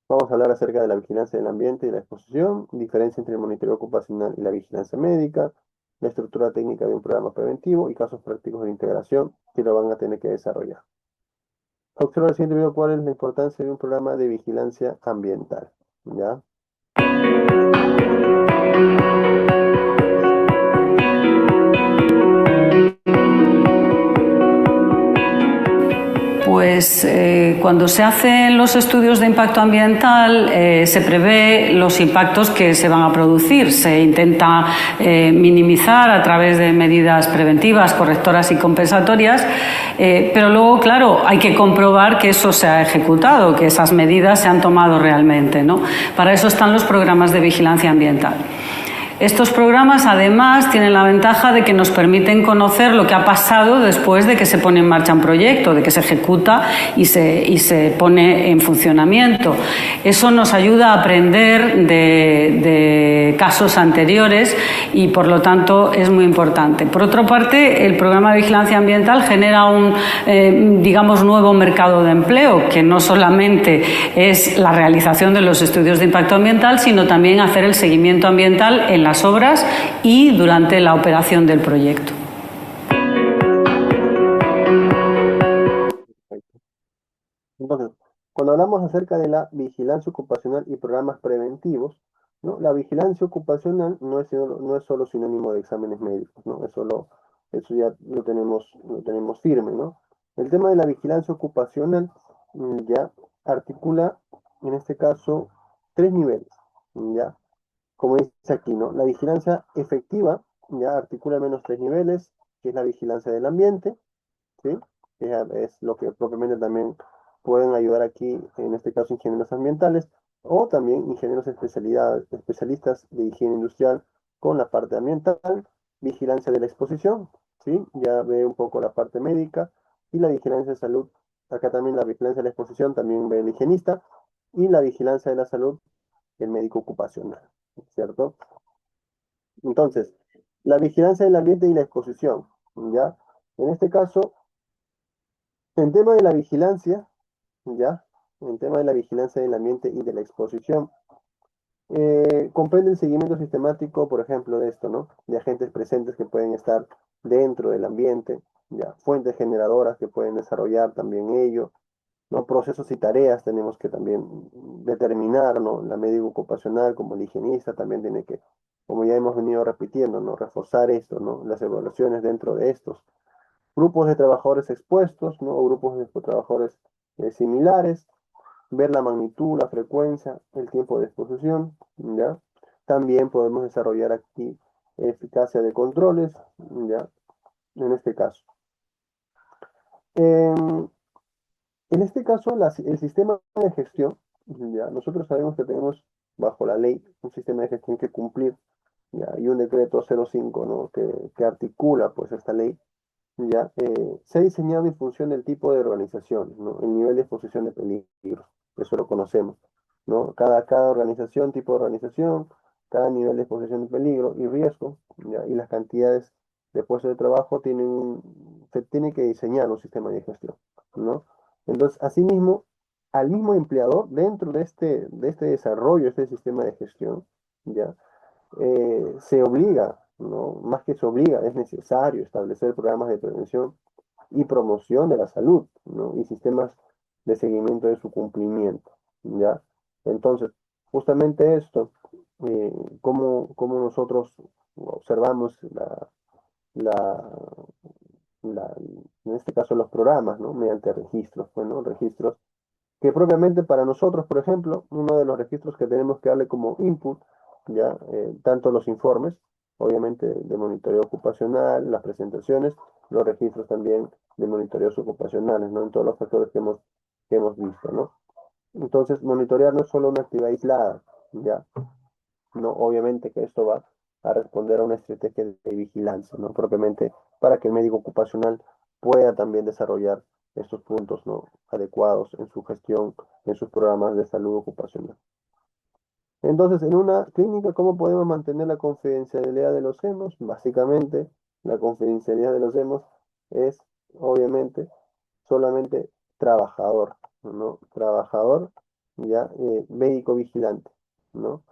Vamos a hablar acerca de la vigilancia del ambiente y la exposición, diferencia entre el monitoreo ocupacional y la vigilancia médica, la estructura técnica de un programa preventivo y casos prácticos de integración que lo van a tener que desarrollar. Observa el siguiente video cuál es la importancia de un programa de vigilancia ambiental, ¿ya? Pues cuando se hacen los estudios de impacto ambiental se prevé los impactos que se van a producir. Se intenta minimizar a través de medidas preventivas, correctoras y compensatorias, pero luego, claro, hay que comprobar que eso se ha ejecutado, que esas medidas se han tomado realmente, ¿no? Para eso están los programas de vigilancia ambiental. Estos programas, además, tienen la ventaja de que nos permiten conocer lo que ha pasado después de que se pone en marcha un proyecto, de que se ejecuta y se pone en funcionamiento. Eso nos ayuda a aprender de casos anteriores y, por lo tanto, es muy importante. Por otra parte, el programa de vigilancia ambiental genera un, digamos, nuevo mercado de empleo, que no solamente es la realización de los estudios de impacto ambiental, sino también hacer el seguimiento ambiental en las obras y durante la operación del proyecto. Entonces, cuando hablamos acerca de la vigilancia ocupacional y programas preventivos, ¿no? La vigilancia ocupacional no es solo sinónimo de exámenes médicos, ¿no? Eso ya lo tenemos firme, ¿no? El tema de la vigilancia ocupacional ya articula, en este caso, 3 niveles, ¿ya? Como dice aquí, ¿no? La vigilancia efectiva ya articula al menos 3 niveles, que es la vigilancia del ambiente, ¿sí? Que es lo que propiamente también pueden ayudar aquí, en este caso, ingenieros ambientales, o también ingenieros especialistas de higiene industrial con la parte ambiental, vigilancia de la exposición, ¿sí? Ya ve un poco la parte médica, y la vigilancia de salud, acá también la vigilancia de la exposición, también ve el higienista, y la vigilancia de la salud, el médico ocupacional, ¿cierto? Entonces, la vigilancia del ambiente y la exposición, ¿ya? En este caso, en tema de la vigilancia, ¿ya? En tema de la vigilancia del ambiente y de la exposición, comprende el seguimiento sistemático, por ejemplo, de esto, ¿no? De agentes presentes que pueden estar dentro del ambiente, ¿ya? Fuentes generadoras que pueden desarrollar también ello, ¿no? Procesos y tareas tenemos que también determinar, ¿no? La médico ocupacional como el higienista también tiene que, como ya hemos venido repitiendo, ¿no? Reforzar esto, ¿no? Las evaluaciones dentro de estos. Grupos de trabajadores expuestos, ¿no? O grupos de trabajadores similares, ver la magnitud, la frecuencia, el tiempo de exposición, ¿ya? También podemos desarrollar aquí eficacia de controles, ¿ya? En este caso. En este caso, el sistema de gestión, ¿ya? Nosotros sabemos que tenemos bajo la ley un sistema de gestión que cumplir, ¿ya? Y un decreto 05, ¿no? que articula pues esta ley, ¿ya? Se ha diseñado en función del tipo de organización, ¿no? El nivel de exposición de peligro, eso lo conocemos, ¿no? Cada organización, tipo de organización, cada nivel de exposición de peligro y riesgo, ¿ya? Y las cantidades de puestos de trabajo se tiene que diseñar un sistema de gestión, ¿no? Entonces, asimismo, al mismo empleador, dentro de este desarrollo, este sistema de gestión, ¿ya? Se obliga, ¿no? Más que se obliga, es necesario establecer programas de prevención y promoción de la salud, ¿no? Y sistemas de seguimiento de su cumplimiento, ¿ya? Entonces, justamente esto, cómo nosotros observamos la, en este caso los programas, ¿no? Mediante registros, pues, ¿no? Registros que propiamente para nosotros, por ejemplo, uno de los registros que tenemos que darle como input, ya, tanto los informes, obviamente de monitoreo ocupacional, las presentaciones, los registros también de monitoreos ocupacionales, ¿no? En todos los factores que hemos visto, ¿no? Entonces, monitorear no es solo una actividad aislada, ya, no, obviamente que esto va a responder a una estrategia de vigilancia, ¿no? Propiamente para que el médico ocupacional pueda también desarrollar estos puntos, ¿no? Adecuados en su gestión, en sus programas de salud ocupacional. Entonces, en una clínica, ¿cómo podemos mantener la confidencialidad de los hemos? Básicamente, la confidencialidad de los hemos es, obviamente, solamente trabajador, ¿no? Trabajador, ya, médico vigilante, ¿no?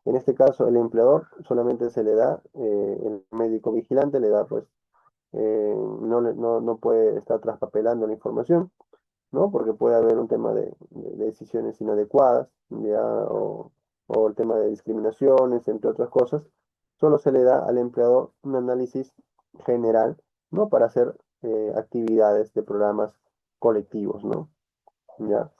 En este caso, el empleador solamente se le da, el médico vigilante le da, pues, no puede estar traspapelando la información, ¿no? Porque puede haber un tema de decisiones inadecuadas, ya, o el tema de discriminaciones, entre otras cosas. Solo se le da al empleador un análisis general, ¿no? Para hacer actividades de programas colectivos, ¿no? ¿Ya?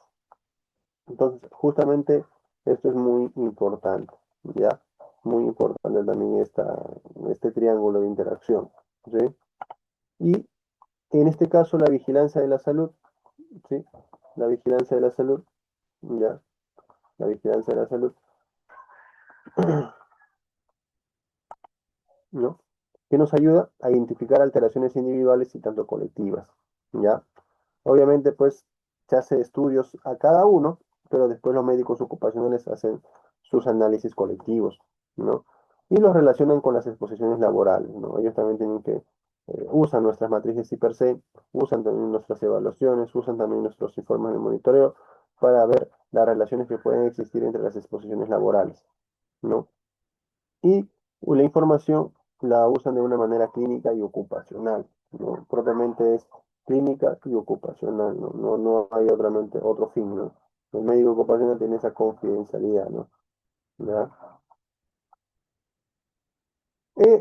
Entonces, justamente esto es muy importante, ¿ya? Muy importante también este triángulo de interacción, ¿sí? Y en este caso, la vigilancia de la salud, ¿sí? La vigilancia de la salud, ¿ya? La vigilancia de la salud, ¿no? Que nos ayuda a identificar alteraciones individuales y tanto colectivas, ¿ya? Obviamente, pues, se hace estudios a cada uno, pero después los médicos ocupacionales hacen sus análisis colectivos, ¿no? Y los relacionan con las exposiciones laborales, ¿no? Ellos también tienen que, usan nuestras matrices I per se, usan también nuestras evaluaciones, usan también nuestros informes de monitoreo para ver las relaciones que pueden existir entre las exposiciones laborales, ¿no? Y la información la usan de una manera clínica y ocupacional, ¿no? Propiamente es clínica y ocupacional, ¿no? No hay otro fin, ¿no? El médico ocupacional tiene esa confidencialidad, ¿no? ¿Ya?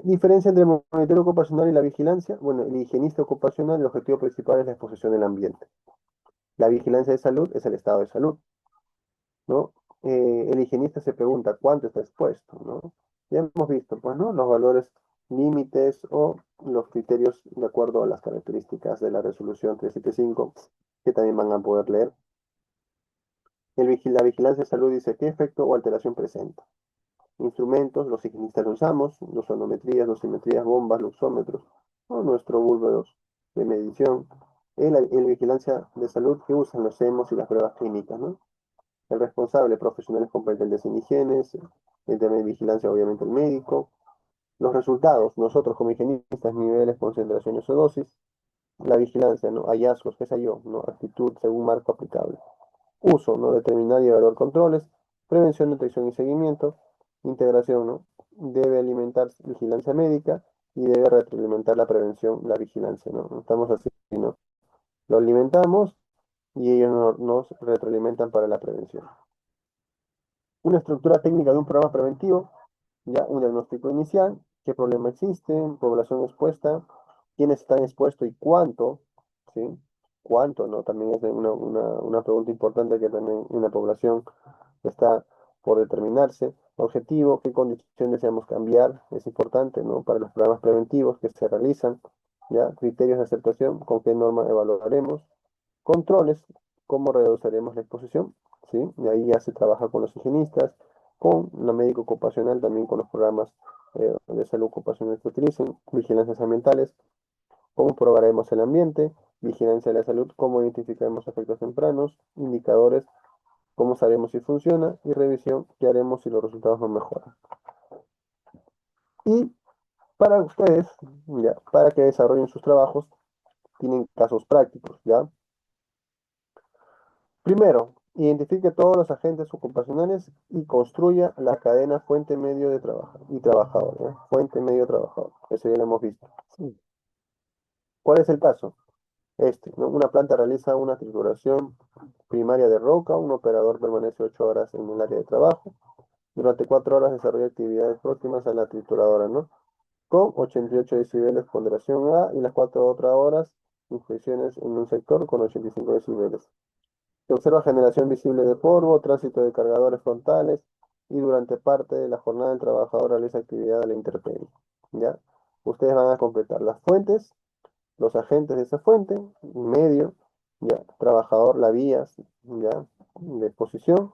Diferencia entre el monitoreo ocupacional y la vigilancia. Bueno, el higienista ocupacional, el objetivo principal es la exposición del ambiente. La vigilancia de salud es el estado de salud, ¿no? El higienista se pregunta cuánto está expuesto, ¿no? Ya hemos visto, pues, ¿no? Los valores límites o los criterios de acuerdo a las características de la resolución 375, que también van a poder leer. La vigilancia de salud dice qué efecto o alteración presenta. Instrumentos, los higienistas los usamos, los sonometrías, dosimetrías, bombas, luxómetros, o nuestro bulbos de medición. El vigilancia de salud que usan los hemos y las pruebas clínicas, ¿no? El responsable, profesionales competentes en higienes, el tema de vigilancia, obviamente, el médico. Los resultados, nosotros como higienistas, niveles, concentraciones o dosis. La vigilancia, ¿no? Hallazgos, qué sé yo, ¿no? Actitud según marco aplicable. Uso, ¿no? Determinar y evaluar controles. Prevención, detección y seguimiento. Integración, ¿no? Debe alimentar vigilancia médica y debe retroalimentar la prevención, la vigilancia, ¿no? Estamos así, ¿no? Lo alimentamos y ellos nos retroalimentan para la prevención. Una estructura técnica de un programa preventivo, ya un diagnóstico inicial, qué problema existe, población expuesta, quiénes están expuestos y cuánto, ¿sí? ¿Cuánto, no? También es una pregunta importante que también una población está por determinarse. Objetivo, qué condiciones deseamos cambiar, es importante, ¿no? Para los programas preventivos que se realizan, ya, criterios de aceptación, con qué norma evaluaremos, controles, cómo reduciremos la exposición, ¿sí? Y ahí ya se trabaja con los higienistas, con la médico ocupacional, también con los programas de salud ocupacional que utilicen, vigilancias ambientales, cómo probaremos el ambiente, vigilancia de la salud, cómo identificaremos efectos tempranos, indicadores, cómo sabemos si funciona, y revisión, qué haremos si los resultados no mejoran. Y para ustedes, ya, para que desarrollen sus trabajos, tienen casos prácticos, ¿ya? Primero, identifique todos los agentes ocupacionales y construya la cadena fuente medio de trabajo y trabajador, ¿eh? Fuente medio trabajador. Eso ya lo hemos visto. Sí. ¿Cuál es el caso? ¿No? Una planta realiza una trituración primaria de roca, un operador permanece 8 horas en el área de trabajo, durante 4 horas desarrolla actividades próximas a la trituradora, ¿no? con 88 decibeles ponderación A, y las 4 otras horas, infecciones en un sector con 85 decibeles. Se observa generación visible de polvo, tránsito de cargadores frontales, y durante parte de la jornada el trabajador realiza actividad a la intemperie. ¿Ya? Ustedes van a completar las fuentes, los agentes de esa fuente, medio, ya, trabajador, la vías, ya, de posición,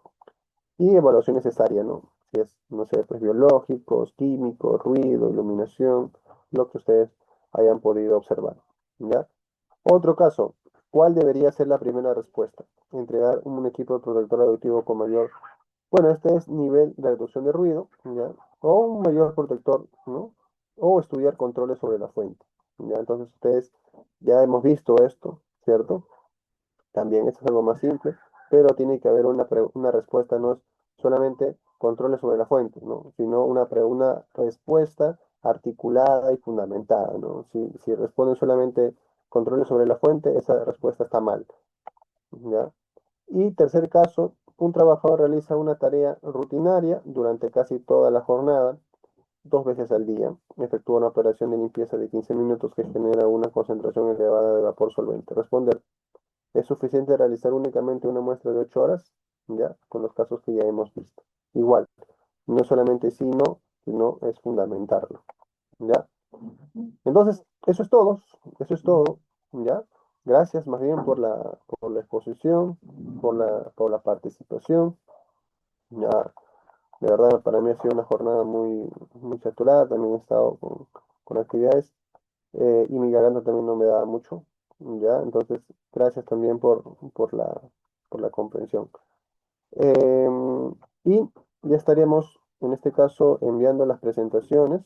y evaluación necesaria, ¿no? Si es, no sé, pues biológicos, químicos, ruido, iluminación, lo que ustedes hayan podido observar, ¿ya? Otro caso, ¿cuál debería ser la primera respuesta? Entregar un equipo de protector auditivo con mayor, bueno, este es nivel de reducción de ruido, ¿ya? O un mayor protector, ¿no? O estudiar controles sobre la fuente, ¿ya? Entonces ustedes ya hemos visto esto, ¿cierto? También esto es algo más simple, pero tiene que haber una respuesta, no es solamente controles sobre la fuente, ¿no? Sino una respuesta articulada y fundamentada, ¿no? Si responden solamente controles sobre la fuente, esa respuesta está mal, ¿ya? Y tercer caso, un trabajador realiza una tarea rutinaria durante casi toda la jornada, 2 veces al día. Efectúa una operación de limpieza de 15 minutos que genera una concentración elevada de vapor solvente. Responder, ¿es suficiente realizar únicamente una muestra de 8 horas? Ya, con los casos que ya hemos visto. Igual, no solamente sí, no, sino es fundamentarlo. ¿Ya? Entonces, eso es todo, ¿ya? Gracias más bien por la exposición, por la participación. Ya, de verdad, para mí ha sido una jornada muy saturada, también he estado con actividades, y mi garganta también no me da mucho, ¿ya? Entonces, gracias también por la comprensión. Y ya estaríamos, en este caso, enviando las presentaciones,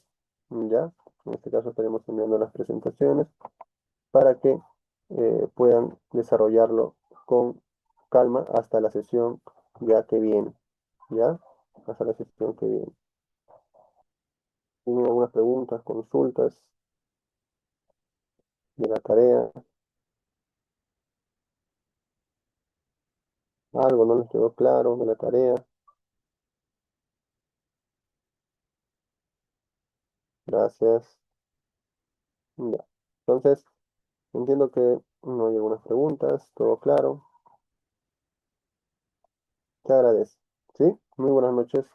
¿ya? En este caso estaremos enviando las presentaciones para que puedan desarrollarlo con calma hasta la sesión ya que viene, ¿ya? Hasta la sesión que viene. ¿Tienen algunas preguntas, consultas de la tarea? ¿Algo no les quedó claro de la tarea? Gracias. Ya. Entonces, entiendo que no hay algunas preguntas, todo claro. Te agradezco. ¿Sí? Muy buenas noches.